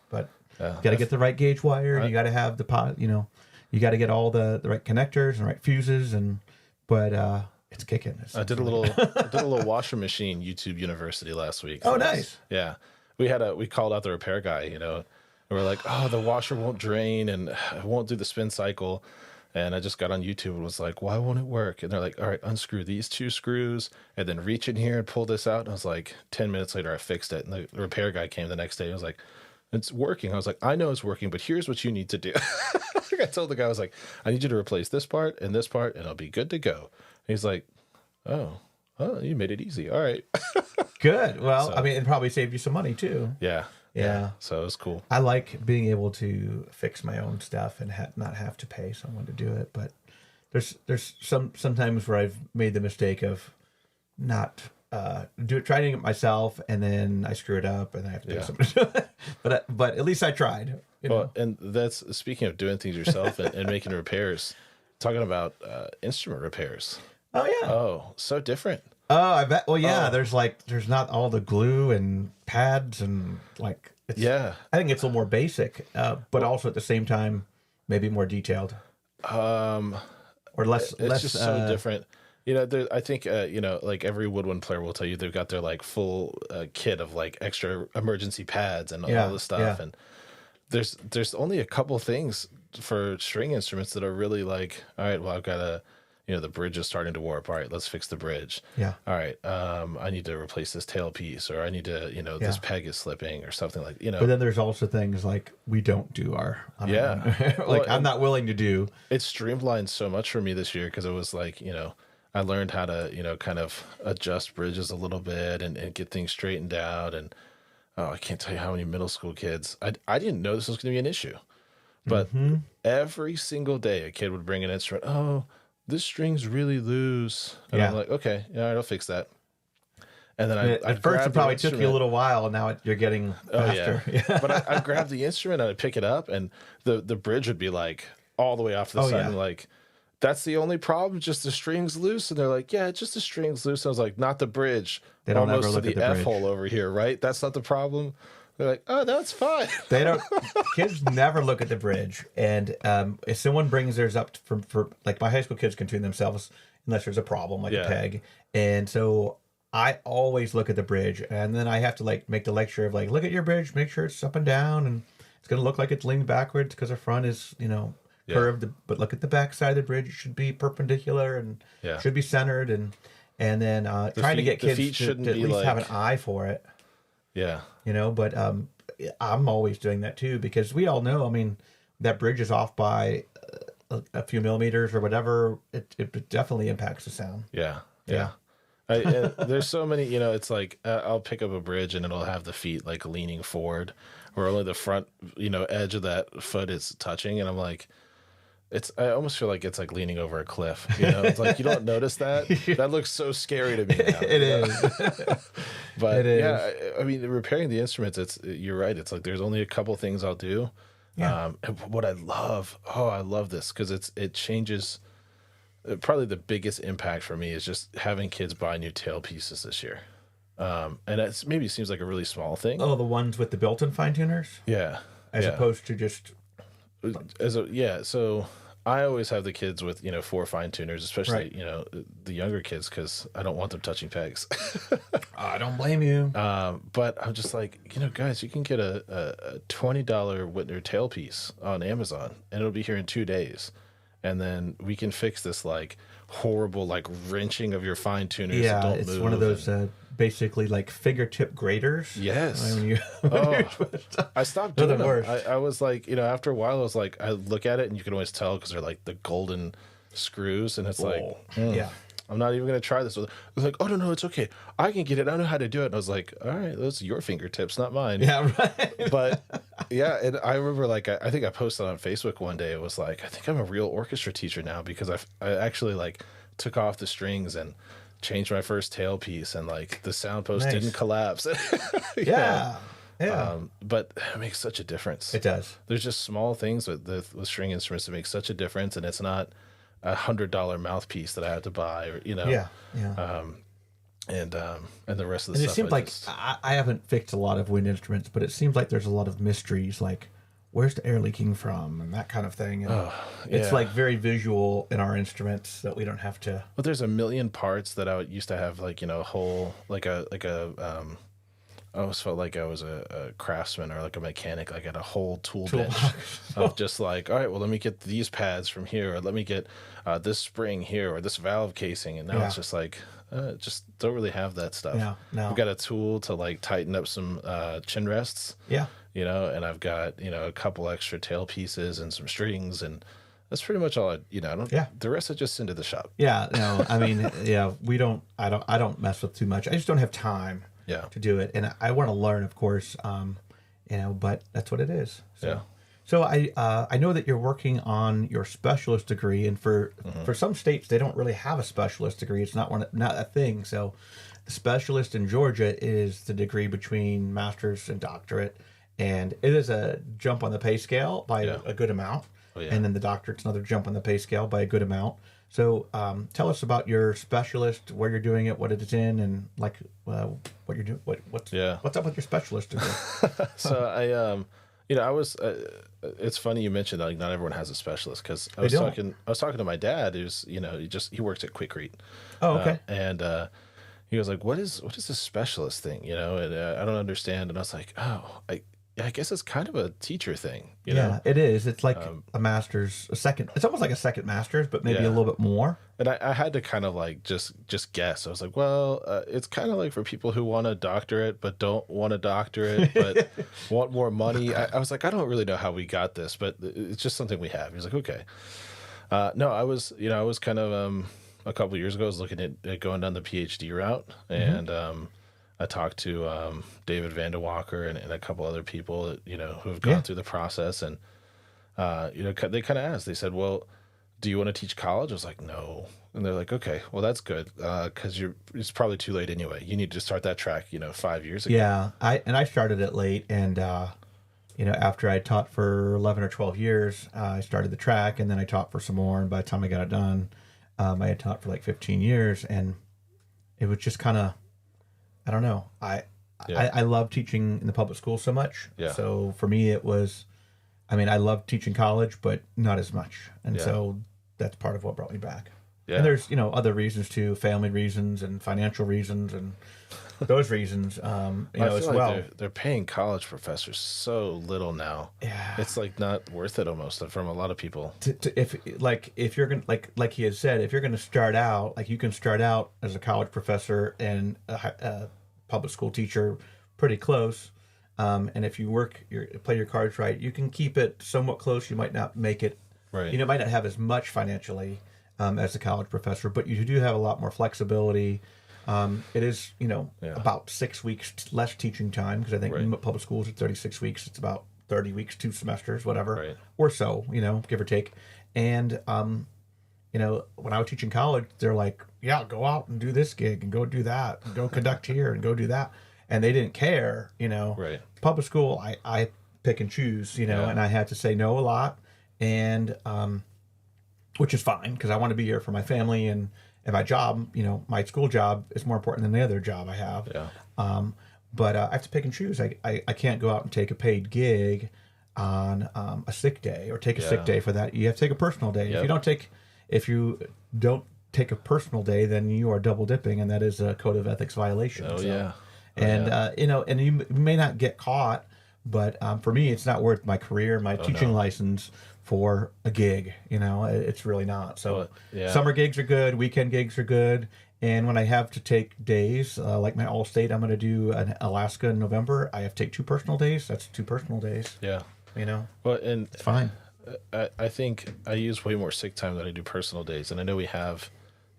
but you got to get the right gauge wire. And you got to have the pot, you got to get all the right connectors and right fuses but it's kicking. I did a little washer machine YouTube University last week. Oh, nice. Yeah. We called out the repair guy, and we're like, oh, the washer won't drain and it won't do the spin cycle. And I just got on YouTube and was like, why won't it work? And they're like, all right, unscrew these 2 screws and then reach in here and pull this out. And I was like, 10 minutes later, I fixed it. And the repair guy came the next day. I was like, it's working. I was like, I know it's working, but here's what you need to do. I told the guy, I was like, I need you to replace this part, and it'll be good to go. And he's like, oh, you made it easy. All right. Good. Well, it probably saved you some money too. Yeah. Yeah. So it was cool. I like being able to fix my own stuff and not have to pay someone to do it. But there's sometimes where I've made the mistake of not trying to do it myself, and then I screw it up and I have to pay someone to do it. But at least I tried. And that's speaking of doing things yourself and making repairs. Talking about instrument repairs. Oh yeah. Oh, so different. Oh, I bet. Well, yeah. There's not all the glue and pads and I think it's a little more basic, but also at the same time maybe more detailed. Or less. It's just so different. I think like every woodwind player will tell you they've got their like full kit of like extra emergency pads and all this stuff, and there's only a couple things for string instruments that are really like, all right, well, I've got the bridge is starting to warp. All right, let's fix the bridge. Yeah. All right, I need to replace this tailpiece, or I need to, this peg is slipping, or something like, But then there's also things like we don't do our I'm not willing to do. It streamlined so much for me this year because it was like, I learned how to, kind of adjust bridges a little bit and get things straightened out. And I can't tell you how many middle school kids, I didn't know this was going to be an issue. But every single day a kid would bring an instrument. Oh, this string's really loose. And I'm like, okay, all right, I'll fix that. And then at first it probably took you a little while, and now you're getting faster. Yeah. But I grabbed the instrument and I'd pick it up, and the bridge would be like all the way off to the side. And like, that's the only problem, just the string's loose. And they're like, yeah, just the string's loose. And I was like, not the bridge. They don't almost ever look to at the the F bridge. hole over here, right? That's not the problem. They're like, oh, that's fine. They don't. Kids never look at the bridge, and if someone brings theirs up for like my high school kids can tune themselves unless there's a problem like a peg, and so I always look at the bridge, and then I have to like make the lecture of like, look at your bridge, make sure it's up and down, and it's gonna look like it's leaning backwards because the front is curved, but look at the back side of the bridge; it should be perpendicular and should be centered, and then trying to get kids to at least have an eye for it. Yeah. But I'm always doing that too, because we all know, that bridge is off by a few millimeters or whatever. It definitely impacts the sound. Yeah. There's so many, it's like I'll pick up a bridge and it'll have the feet like leaning forward, or only the front, edge of that foot is touching. And I'm like, I almost feel like it's like leaning over a cliff. It's like you don't notice that. That looks so scary to me now. It is. But repairing the instruments, you're right. It's like there's only a couple things I'll do. Yeah. And what I love this because it changes. Probably the biggest impact for me is just having kids buy new tailpieces this year. And it maybe seems like a really small thing. Oh, the ones with the built-in fine tuners? Yeah. As opposed to just so I always have the kids with 4 fine tuners, especially the younger kids, because I don't want them touching pegs. I don't blame you. But I'm just like, guys, you can get a $20 Whitner tailpiece on Amazon, and it'll be here in 2 days, and then we can fix this like horrible like wrenching of your fine tuners. Yeah, that don't it's move one of those basically like fingertip graters. Yes. I stopped They're doing the them. worst. I was like, after a while, I was like, I look at it and you can always tell because they're like the golden screws, and it's like, I'm not even going to try this. It was like, oh, no, it's okay. I can get it. I know how to do it. And I was like, all right, those are your fingertips, not mine. Yeah, right. But and I remember like, I think I posted on Facebook one day. It was like, I think I'm a real orchestra teacher now because I actually like took off the strings and changed my first tailpiece, and like the sound post Nice. didn't collapse. Yeah. But it makes such a difference. It does. There's just small things with string instruments that make such a difference, and it's not $100 mouthpiece that I have to buy, or Yeah. and the rest of the And it stuff. seems like I haven't fixed a lot of wind instruments, but it seems like there's a lot of mysteries, like where's the air leaking from and that kind of thing. And it's like very visual in our instruments that we don't have to. But there's a million parts that I used to have, like, a whole I always felt like I was a craftsman or like a mechanic, like at a whole tool bench of just like, all right, well, let me get these pads from here, or let me get this spring here, or this valve casing. And now it's just like, just don't really have that stuff. Yeah, no. I've got a tool to like tighten up some chin rests. Yeah. And I've got, a couple extra tail pieces and some strings, and that's pretty much all the rest I just send to the shop. Yeah. No, I mean, I don't mess with too much. I just don't have time to do it. And I want to learn, of course, but that's what it is. So I know that you're working on your specialist degree, and for some states, they don't really have a specialist degree. It's not a thing. So the specialist in Georgia is the degree between master's and doctorate, and it is a jump on the pay scale by a good amount. And then the doctorate's another jump on the pay scale by a good amount. So tell us about your specialist, where you're doing it, what it's in, and like what you're doing. What's up with your specialist degree? So I was. It's funny you mentioned that, like, not everyone has a specialist, because I was talking to my dad, who's he works at Quikrete. Oh, okay. And he was like, "What is this specialist thing?" And I don't understand. And I was like, "Oh, I guess it's kind of a teacher thing." You know? It is. It's like a master's, it's almost like a second master's, but maybe a little bit more. And I had to kind of like just guess. I was like, well, it's kind of like for people who want a doctorate but don't want a doctorate but want more money. I was like, I don't really know how we got this, but it's just something we have. He was like, okay. No, I was kind of a couple of years ago, I was looking at going down the PhD route, and I talked to David Vandewalker and a couple other people that, who have gone through the process, and they kind of asked. They said, "Well, do you want to teach college?" I was like, "No," and they're like, "Okay, well, that's good, because it's probably too late anyway. You need to start that track, 5 years ago." Yeah, I started it late, and after I taught for 11 or 12 years, I started the track, and then I taught for some more, and by the time I got it done, I had taught for like 15 years, and it was just kind of, I don't know. I love teaching in the public school so much. Yeah. So for me, it was, I love teaching college, but not as much. And so that's part of what brought me back. Yeah. And there's, other reasons too, family reasons and financial reasons and those reasons, as well. They're paying college professors so little now. Yeah. It's like not worth it almost from a lot of people. If you're going to, like he had said, if you're going to start out, like you can start out as a college professor and a public school teacher pretty close. And if you play your cards right, you can keep it somewhat close. You might not make it, right. Might not have as much financially as a college professor, but you do have a lot more flexibility. It is, about 6 weeks less teaching time, because I think public schools are 36 weeks. It's about 30 weeks, 2 semesters, whatever, or so, give or take. And, when I was teaching college, they're like, yeah, go out and do this gig and go do that and go conduct here and go do that. And they didn't care, Right. Public school, I pick and choose, and I had to say no a lot, and which is fine, because I want to be here for my family, and my job, my school job is more important than the other job I have. Yeah. But I have to pick and choose. I can't go out and take a paid gig on a sick day, or take a sick day for that. You have to take a personal day. Yep. If you don't take a personal day, then you are double dipping, and that is a code of ethics violation. And you may not get caught, but for me, it's not worth my career, my teaching license for a gig. It's really not. So summer gigs are good, weekend gigs are good, and when I have to take days, like my All-State, I'm going to do an Alaska in November. I have to take 2 personal days. That's 2 personal days. Yeah. Well, and it's fine. I think I use way more sick time than I do personal days, and I know we have,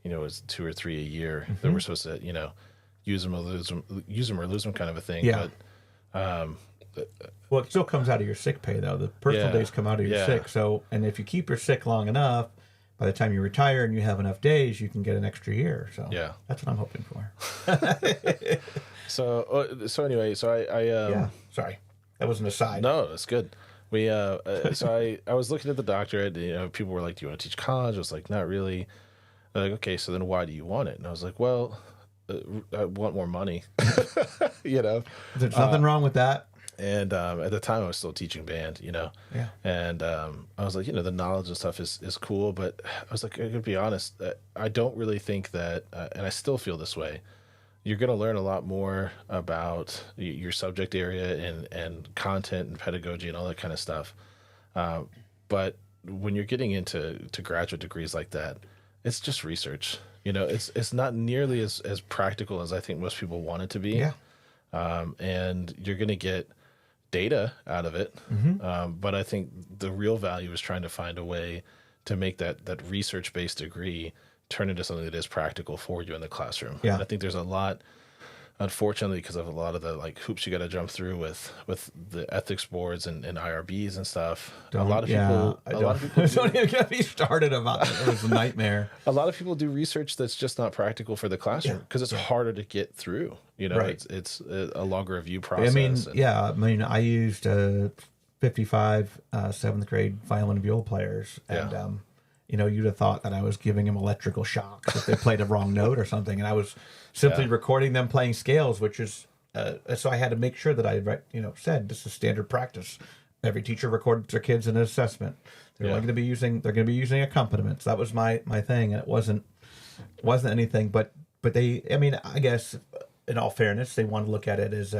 it's 2 or 3 a year that we're supposed to, use them or lose them kind of a thing. Yeah. But well, it still comes out of your sick pay, though. The personal days come out of your sick. So, and if you keep your sick long enough, by the time you retire and you have enough days, you can get an extra year. So Yeah. that's what I'm hoping for. So anyway, so I Sorry, that was an aside. No, that's good. We so I was looking at the doctorate. People were like, "Do you want to teach college?" I was like, "Not really." They're like, "Okay, so then why do you want it?" And I was like, "Well, I want more money." There's nothing wrong with that. And at the time, I was still teaching band. Yeah. And I was like, the knowledge and stuff is cool, but I was like, I gotta be honest, I don't really think that, and I still feel this way. You're going to learn a lot more about your subject area and content and pedagogy and all that kind of stuff. But when you're getting into graduate degrees like that, it's just research. It's not nearly as practical as I think most people want it to be. Yeah. And you're going to get data out of it. But I think the real value is trying to find a way to make that research-based degree turn into something that is practical for you in the classroom. Yeah. And I think there's a lot, unfortunately, because of a lot of the hoops you got to jump through with the ethics boards and IRBs and stuff. A lot of people don't even get me started about it. It was a nightmare. A lot of people do research that's just not practical for the classroom because it's harder to get through. Right. It's a longer review process. I used 55 7th grade violin and viola players, and you'd have thought that I was giving them electrical shocks if they played a wrong note or something, and I was simply recording them playing scales, which is so I had to make sure that I said this is standard practice. Every teacher records their kids in an assessment. They're going to be using accompaniments. That was my thing, and it wasn't anything, but they, I guess in all fairness, they want to look at it as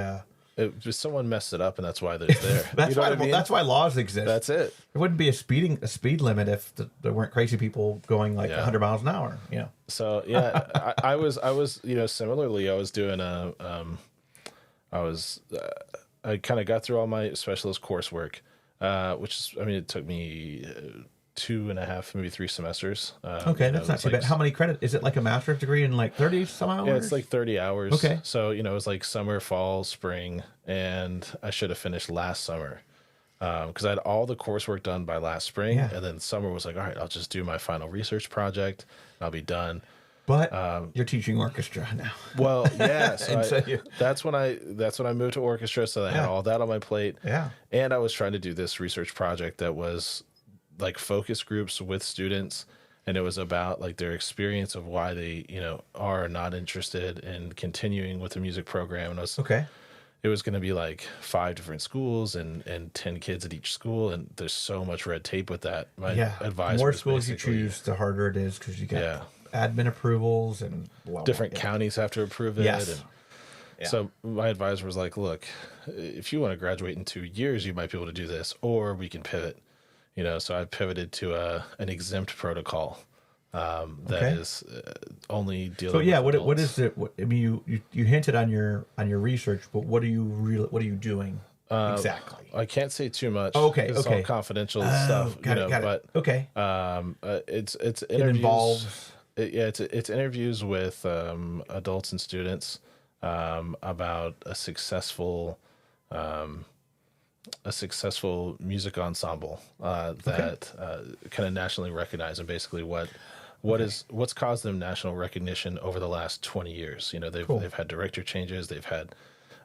someone messed it up, and that's why they're there. That's why laws exist. That's it. There wouldn't be a speed limit if there weren't crazy people going 100 miles an hour. So I was similarly I was doing I kind of got through all my specialist coursework, which is it took me 2.5, maybe 3 semesters. Okay, that's not too bad. How many credit? Is it like a master's degree in 30 some hours? Yeah, it's 30 hours. Okay. So, it was summer, fall, spring, and I should have finished last summer because I had all the coursework done by last spring, and then summer was all right, I'll just do my final research project, and I'll be done. But you're teaching orchestra now. Well, yeah. So that's when I moved to orchestra, so I had all that on my plate. Yeah. And I was trying to do this research project that was focus groups with students, and it was about their experience of why they are not interested in continuing with the music program. And it was going to be 5 different schools and 10 kids at each school, and there's so much red tape with that. My advice: the more schools you choose, the harder it is, because you get admin approvals and different counties have to approve it. Yes. So my advisor was like, look, if you want to graduate in 2 years, you might be able to do this, or we can pivot. So I pivoted to an exempt protocol that is only dealing. So what is it? You hinted on your research, but what are you doing exactly? I can't say too much. Okay, it's all confidential stuff. Got it. But okay. It's interviews. It involves. It's interviews with adults and students about a successf's music ensemble that kind of nationally recognized, and basically what's caused them national recognition over the last 20 years. They've had director changes, they've had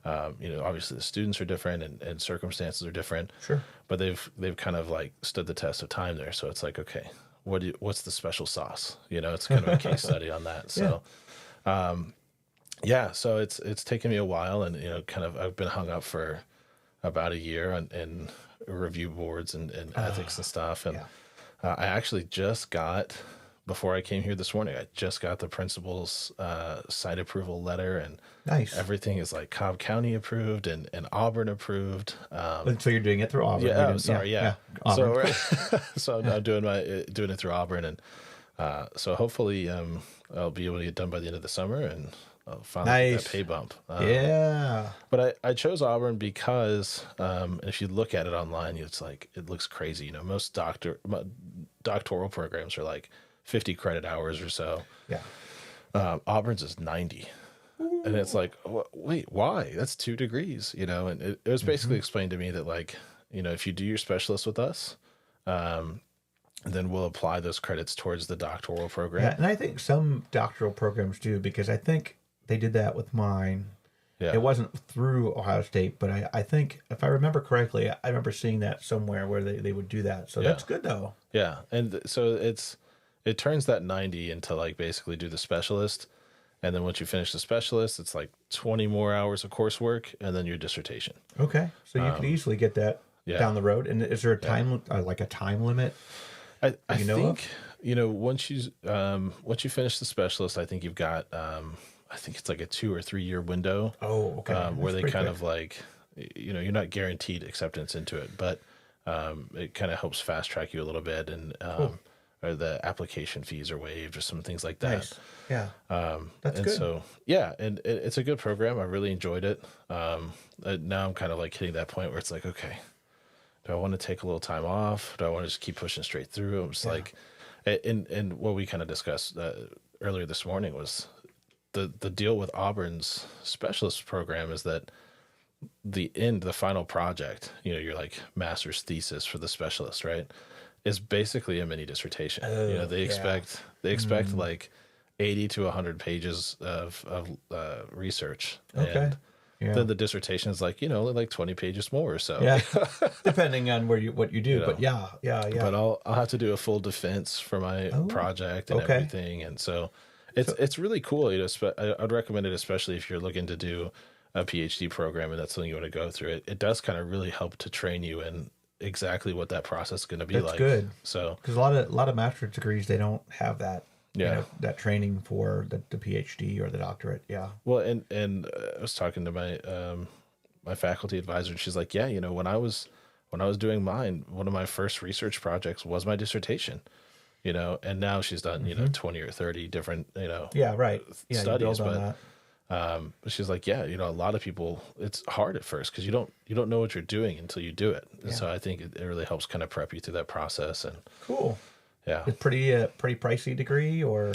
obviously the students are different and circumstances are different. Sure. But they've kind of stood the test of time there. So it's okay, what's the special sauce? It's kind of a case study on that. So so it's taken me a while, and I've been hung up for about a year in review boards and ethics and stuff. And I actually just got, before I came here this morning, I just got the principal's site approval letter, and everything is Cobb County approved and Auburn approved. So you're doing it through Auburn? Yeah. Auburn. So I'm doing it through Auburn, and so hopefully I'll be able to get done by the end of the summer, and I'll finally get that pay bump. But I chose Auburn because if you look at it online, it's it looks crazy. Most doctoral programs are 50 credit hours or so. Yeah. Auburn's is 90. Ooh. And it's wait, why? That's 2 degrees, and it was basically explained to me that if you do your specialist with us, and then we'll apply those credits towards the doctoral program. Yeah, and I think some doctoral programs do, because I think they did that with mine. Yeah. It wasn't through Ohio State, but I think, if I remember correctly, I remember seeing that somewhere where they would do that. So that's good, though. Yeah, and so it turns that 90 into like basically do the specialist, and then once you finish the specialist, it's like 20 more hours of coursework, and then your dissertation. Okay, so you could easily get that down the road. And is there a time like a time limit? I think once you finish the specialist, I think you've got I think it's like a 2 or 3 year window. Oh, okay. Where they kind of like, you're not guaranteed acceptance into it, but it kind of helps fast track you a little bit, and or the application fees are waived or some things like that. Nice. Yeah. That's and good. So and it's a good program. I really enjoyed it. Now I'm kind of like hitting that point where it's like, okay, do I want to take a little time off? Do I want to just keep pushing straight through? I'm just like, and what we kind of discussed earlier this morning was the deal with Auburn's specialist program is that the final project, your like master's thesis for the specialist, right, is basically a mini dissertation. They expect like 80 to 100 pages of research. Okay. And then the dissertation is like, like 20 pages more or so. Yeah. Depending on what you do. But yeah. But I'll have to do a full defense for my project and everything. And so it's really cool. I'd recommend it, especially if you're looking to do a PhD program and that's something you want to go through. It does kind of really help to train you in exactly what that process is going to be like. That's good. So because a lot of master's degrees, they don't have that. That training for the PhD or the doctorate. Yeah. Well, and I was talking to my my faculty advisor, and she's like, yeah, when I was doing mine, one of my first research projects was my dissertation. And now she's done 20 or 30 different studies, but she's like, yeah, a lot of people, it's hard at first because you don't know what you're doing until you do it. And so I think it really helps kind of prep you through that process. And cool. Yeah. It's pretty pricey degree, or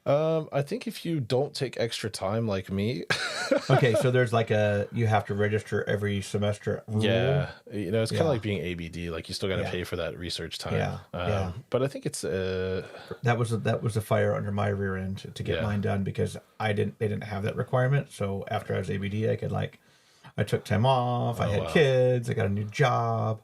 I think if you don't take extra time like me. Okay, so there's like you have to register every semester rule. Yeah. It's kind of like being ABD, like you still got to pay for that research time. But I think it's that was a fire under my rear end to get mine done, because they didn't have that requirement. So after I was ABD, I took time off, I had kids, I got a new job.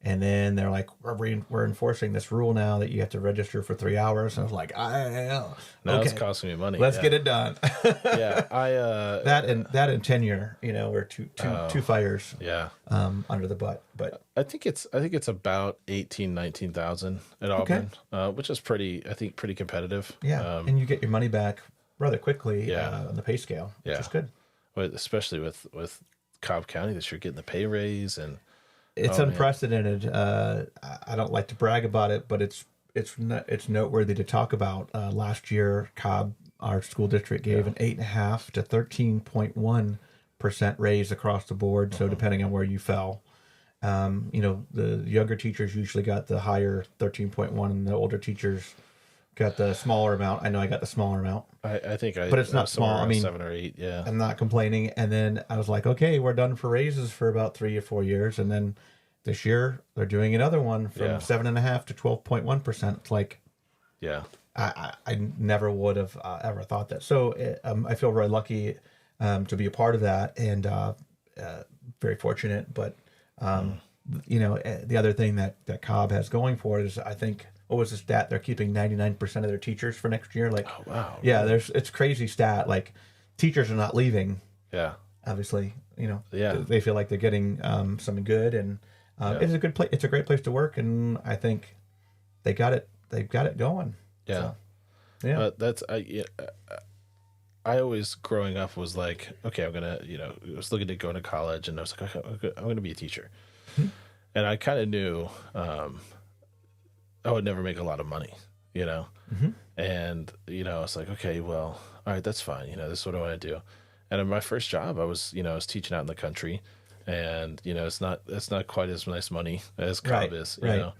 And then they're like, we're enforcing this rule now that you have to register for 3 hours. And I was like, now it's costing me money. Let's get it done. That and tenure, were two fires. Yeah. Under the butt. But I think it's about 19,000 at Auburn, which is pretty competitive. Yeah. And you get your money back rather quickly on the pay scale, which is good. Especially with Cobb County this year getting the pay raise, and it's unprecedented. I don't like to brag about it, but it's noteworthy to talk about. Last year, Cobb, our school district, gave an 8.5 to 13.1% raise across the board. So depending on where you fell, the younger teachers usually got the higher 13.1, and the older teachers got the smaller amount. I know I got the smaller amount. But it's not small. I mean, 7 or 8. Yeah, I'm not complaining. And then I was like, okay, we're done for raises for about 3 or 4 years, and then this year they're doing another one from 7.5 to 12.1%. It's like, I never would have ever thought that. So I feel very lucky to be a part of that, and very fortunate. But the other thing that Cobb has going for it is, I think, what was the stat? They're keeping 99% of their teachers for next year. Like, oh, wow. Yeah, it's crazy stat. Like, teachers are not leaving. Yeah. Obviously, they feel like they're getting something good, and it's a good place. It's a great place to work, and I think they've got it going. Yeah. So, yeah. I always, growing up, was like, okay, I'm gonna, I was looking to go into college, and I was like, okay, I'm gonna be a teacher, and I kind of knew. I would never make a lot of money, and, I was like, okay, well, all right, that's fine. This is what I want to do. And in my first job, I was teaching out in the country, and, it's not quite as nice money as Cobb is, but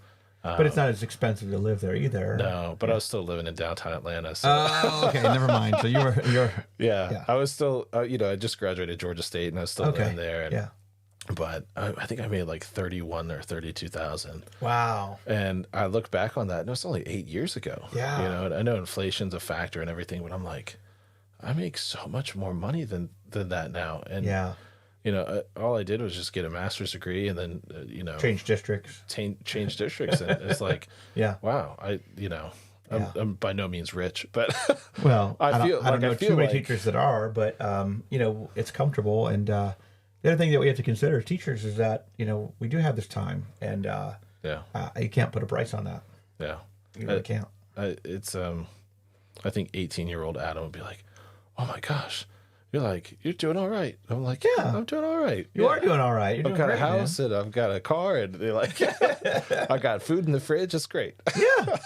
it's not as expensive to live there either. No, but I was still living in downtown Atlanta. So. Okay, never mind. So you're I was still, I just graduated Georgia State, and I was still living there. And, but I think I made like 31 or 32,000. Wow. And I look back on that, and it was only 8 years ago. Yeah. You know, and I know inflation's a factor and everything, but I'm like, I make so much more money than that now. And, you know, all I did was just get a master's degree and then, you know, Change districts. Change districts. And it's like, wow, I'm by no means rich, but well, I don't know too many like teachers that are, but, you know, it's comfortable. And the other thing that we have to consider as teachers is that, you know, we do have this time, and you can't put a price on that. Yeah. You really can't. I think 18-year-old Adam would be like, oh my gosh, you're doing all right. I'm like, yeah, I'm doing all right. You are doing all right. I've got a house, and I've got a car, and they're like, I got food in the fridge. It's great. Yeah.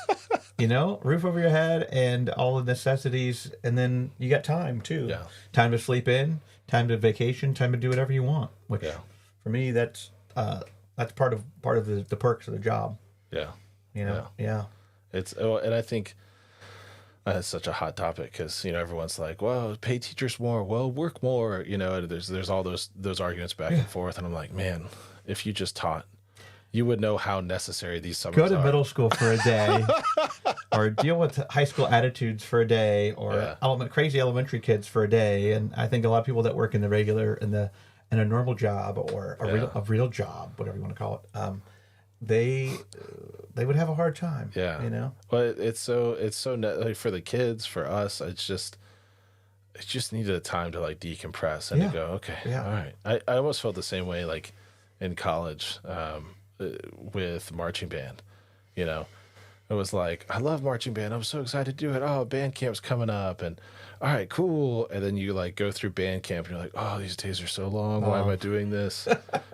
You know, roof over your head and all the necessities. And then you got time too. Yeah. Time to sleep in, time to vacation, time to do whatever you want, which for me, that's part of the perks of the job. Yeah. You know? Yeah. And I think that's such a hot topic because, you know, everyone's like, well, pay teachers more, well, work more, you know, and there's all those arguments back and forth. And I'm like, man, if you just taught, you would know how necessary these summers are. Go to middle school for a day or deal with high school attitudes for a day or crazy elementary kids for a day. And I think a lot of people that work in the in a normal job or a real job, whatever you want to call it, they would have a hard time. Yeah. You know? Well, it's so like for the kids, for us, it just needed a time to like decompress and to go, okay, all right. I almost felt the same way like in college with marching band, you know. It was like, I love marching band. I'm so excited to do it. Oh, band camp's coming up, and all right, cool. And then you like go through band camp, and you're like, oh, these days are so long. Why am I doing this?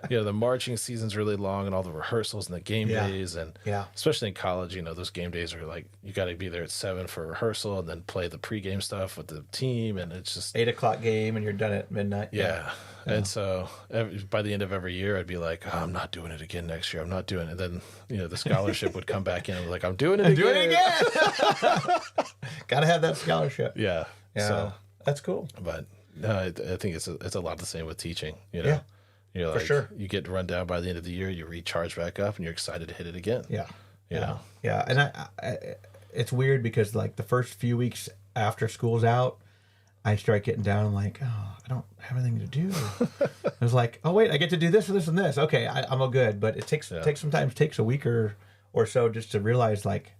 You know, the marching season's really long, and all the rehearsals and the game days, and especially in college, you know, those game days are like you got to be there at 7 for rehearsal, and then play the pregame stuff with the team, and it's just 8:00 game, and you're done at midnight. Yeah. And so by the end of every year, I'd be like, oh, I'm not doing it again next year. I'm not doing it. And then, you know, the scholarship would come back in. I'm like, I'm doing it again. Doing it again. Got to have that scholarship. Yeah. So that's cool. But no, I think it's a lot the same with teaching. You know, you're like, for sure. You get run down by the end of the year, you recharge back up, and you're excited to hit it again. Yeah. You know? Yeah. And I it's weird because like the first few weeks after school's out, I start getting down. I'm like, oh, I don't have anything to do. I was like, oh wait, I get to do this and this and this. Okay, I'm all good. But it takes a week or so just to realize like,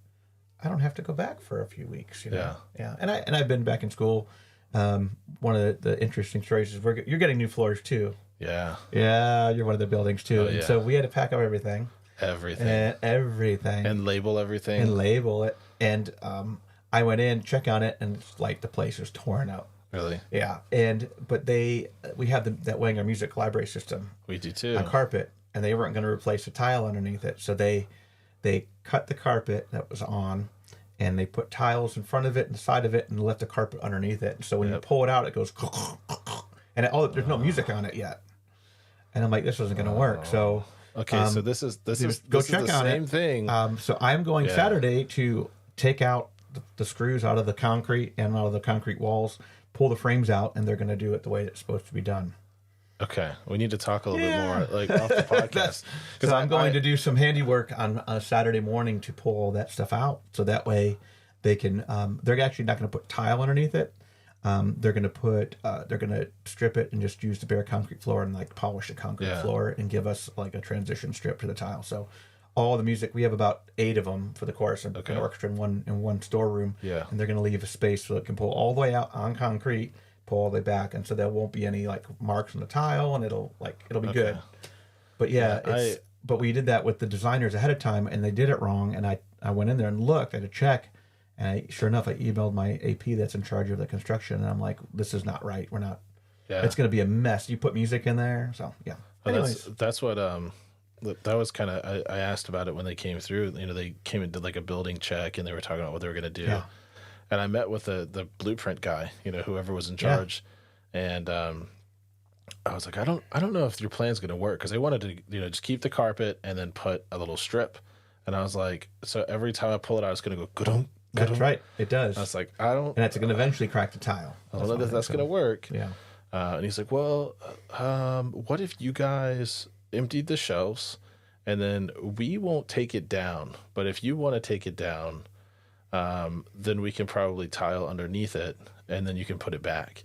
I don't have to go back for a few weeks. You know? Yeah. And I've been back in school. One of the interesting stories is you're getting new floors too. Yeah. Yeah, you're one of the buildings too. Oh, and so we had to pack up everything. And label everything. And label it. And I went in, check on it, and it's like the place is torn up. Really? Yeah. But we have that Wenger music library system. We do too. On carpet, and they weren't going to replace a tile underneath it, so they cut the carpet that was on, and they put tiles in front of it and the side of it, and left the carpet underneath it. And so when you pull it out, it goes, and there's no music on it yet. And I'm like, this isn't going to work. So okay, so this is the same thing. So I'm going Saturday to take out the screws out of the concrete and out of the concrete walls, pull the frames out, and they're going to do it the way it's supposed to be done. Okay, we need to talk a little bit more like off the podcast. Because I'm going to do some handiwork on a Saturday morning to pull all that stuff out, so that way they can. They're actually not going to put tile underneath it. They're going to strip it and just use the bare concrete floor and like polish the concrete floor and give us like a transition strip to the tile. So all the music, we have about 8 of them for the chorus and orchestra in one storeroom. Yeah. And they're going to leave a space so it can pull all the way out on concrete, pull all the way back, and so there won't be any like marks on the tile, and it'll be good. But but we did that with the designers ahead of time, and they did it wrong, and I went in there and looked at a check, and sure enough, I emailed my AP that's in charge of the construction, and I'm like, this is not right. We're not. Yeah. It's going to be a mess. You put music in there, so yeah. Anyways. That's what that was kind of I asked about it when they came through. You know, they came and did like a building check, and they were talking about what they were going to do. Yeah. And I met with the blueprint guy, you know, whoever was in charge, and I was like, I don't know if your plan's going to work, because they wanted to, you know, just keep the carpet and then put a little strip, and I was like, so every time I pull it out, it's going to go good. That's right, it does. I was like, I don't, and it's going to eventually crack the tile. I don't know if that's going to work. Yeah. And he's like, well, what if you guys emptied the shelves and then we won't take it down, but if you want to take it down, then we can probably tile underneath it and then you can put it back.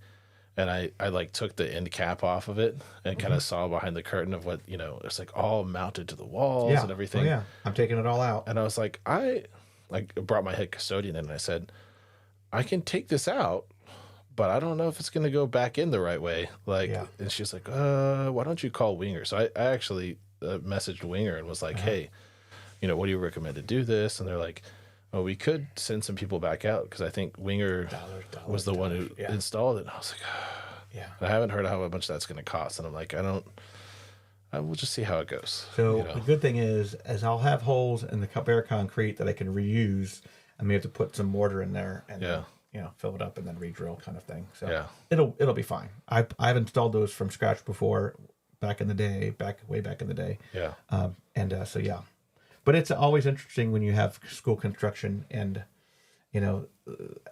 And I like took the end cap off of it and kind of saw behind the curtain of what, it's like all mounted to the walls and everything. Oh, yeah. I'm taking it all out. And I was like, I brought my head custodian in and I said, I can take this out, but I don't know if it's going to go back in the right way. And she's like, why don't you call Winger? So I actually messaged Winger and was like, hey, what do you recommend to do this? And they're like, well, we could send some people back out because I think Winger was the one who installed it. And I was like, I haven't heard how much that's going to cost. And I'm like, we'll just see how it goes. So the good thing is I'll have holes in the bare concrete that I can reuse. I may have to put some mortar in there and fill it up and then re-drill kind of thing. So it'll be fine. I've installed those from scratch before, way back in the day. Yeah. So yeah. But it's always interesting when you have school construction and,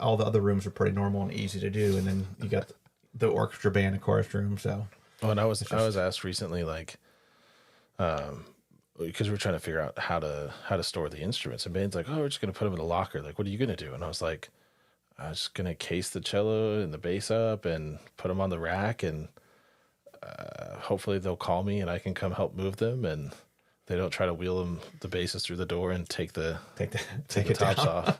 all the other rooms are pretty normal and easy to do. And then you got the orchestra, band, and chorus room. So, and I was asked recently, because we're trying to figure out how to store the instruments. And band's like, oh, we're just going to put them in the locker. Like, what are you going to do? And I was like, I'm just going to case the cello and the bass up and put them on the rack. And hopefully they'll call me and I can come help move them. And they don't try to wheel the basses through the door and take the tops off.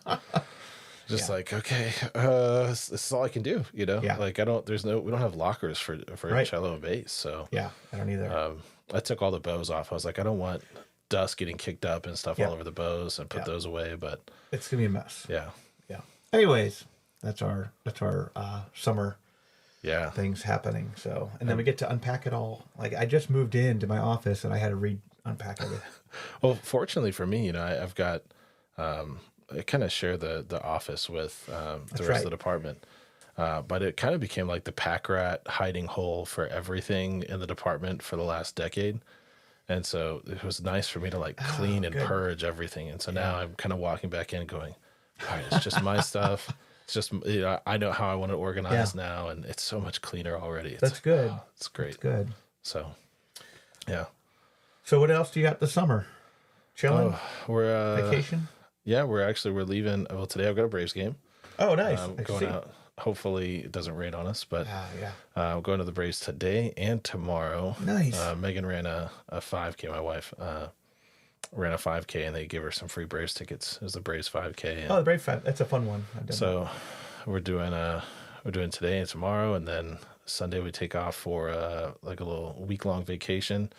Just like, okay, this is all I can do, Like we don't have lockers for cello and bass, so yeah, I don't either. I took all the bows off. I was like, I don't want dust getting kicked up and stuff all over the bows and put those away, but it's gonna be a mess. Yeah. Anyways, that's our summer. Yeah. Things happening. So, and then we get to unpack it all. Like I just moved into my office and I had to unpack everything. Well, fortunately for me, I've got, I kind of share the office with the rest of the department. But it kind of became like the pack rat hiding hole for everything in the department for the last decade. And so it was nice for me to clean and purge everything. And so now I'm kind of walking back in going, all right, it's just my stuff. It's just, I know how I want to organize now. And it's so much cleaner already. That's good. It's great. That's good. So, yeah. So what else do you got this summer? Chilling? We're vacation? Yeah, we're leaving. Well, today I've got a Braves game. Oh, nice. Going out. Hopefully it doesn't rain on us, but I'm going to the Braves today and tomorrow. Nice. Megan ran a 5K. My wife ran a 5K, and they gave her some free Braves tickets. It was the Braves 5K. The Braves 5. That's a fun one. So we're doing today and tomorrow, and then Sunday we take off for a little week-long vacation.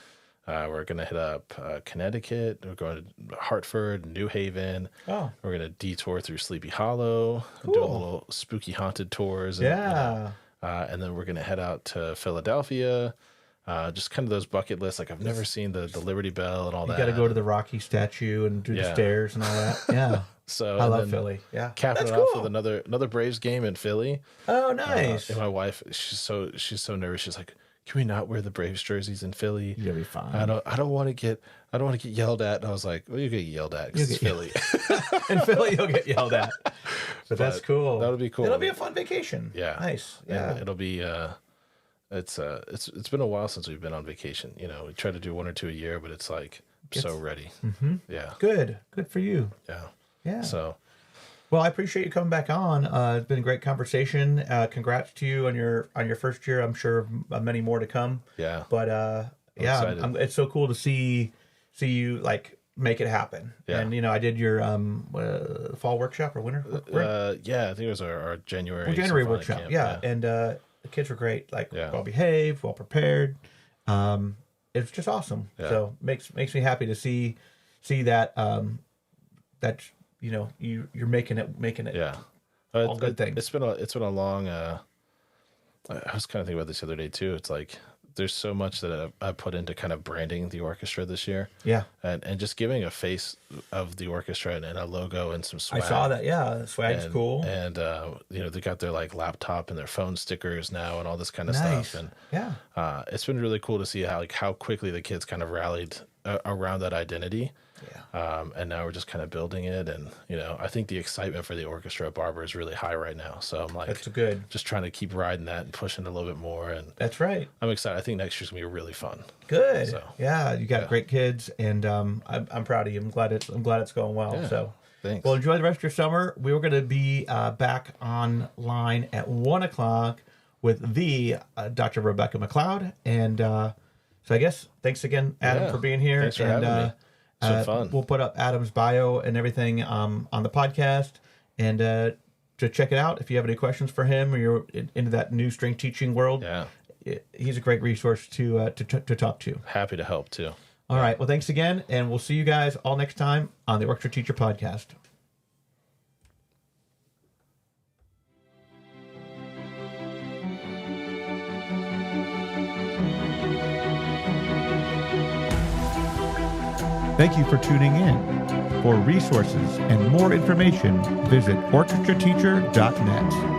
We're going to hit up Connecticut. We're going to Hartford, New Haven. Oh. We're going to detour through Sleepy Hollow, do a little spooky haunted tours. And, and then we're going to head out to Philadelphia. Just kind of those bucket lists. I've never seen the Liberty Bell and all that. You got to go to the Rocky statue and do the stairs and all that. Yeah. So I love Philly. Yeah. Capping it off with another Braves game in Philly. Oh, nice. And my wife, she's so nervous. She's like, can we not wear the Braves jerseys in Philly? You'll be fine. I don't want to get yelled at. And I was like, well, you get yelled at because it's Philly. In Philly, you'll get yelled at. But that's cool. That'll be cool. It'll be a fun vacation. Yeah. Nice. Yeah. And it'll be it's been a while since we've been on vacation. We try to do 1 or 2 a year, but it's so ready. Mm-hmm. Yeah. Good for you. Yeah. Yeah. So. Well, I appreciate you coming back on. It's been a great conversation. Congrats to you on your first year. I'm sure many more to come. Yeah. But it's so cool to see you make it happen. Yeah. And I did your fall workshop or winter. Yeah, I think it was our January. January workshop. Camp. Yeah. And the kids were great. Well behaved, well prepared. It's just awesome. Yeah. So makes me happy to see that you're making it. Yeah, all good things. It's been a long. I was kind of thinking about this the other day too. It's there's so much that I put into kind of branding the orchestra this year. Yeah, and just giving a face of the orchestra and a logo and some swag. I saw that. Yeah, swag's cool. And they got their laptop and their phone stickers now and all this kind of stuff. And it's been really cool to see how quickly the kids kind of rallied around that identity. Yeah. And now we're just kind of building it. And, I think the excitement for the orchestra at Barber is really high right now. So I'm like, That's good. just trying to keep riding that and pushing it a little bit more. And That's right. I'm excited. I think next year's gonna be really fun. Good. So, yeah, you got great kids, and I'm proud of you. I'm glad it's going well. Yeah, so thanks. Well, enjoy the rest of your summer. We were going to be back online at 1:00 with the Dr. Rebecca McLeod, and so I guess thanks again, Adam, for being here. Thanks for and, having me. It's been fun. We'll put up Adam's bio and everything on the podcast, and to check it out if you have any questions for him or you're into that new string teaching world. Yeah. He's a great resource to talk to. Happy to help too. All right. Well, thanks again, and we'll see you guys all next time on the Orchestra Teacher Podcast. Thank you for tuning in. For resources and more information, visit orchestrateacher.net.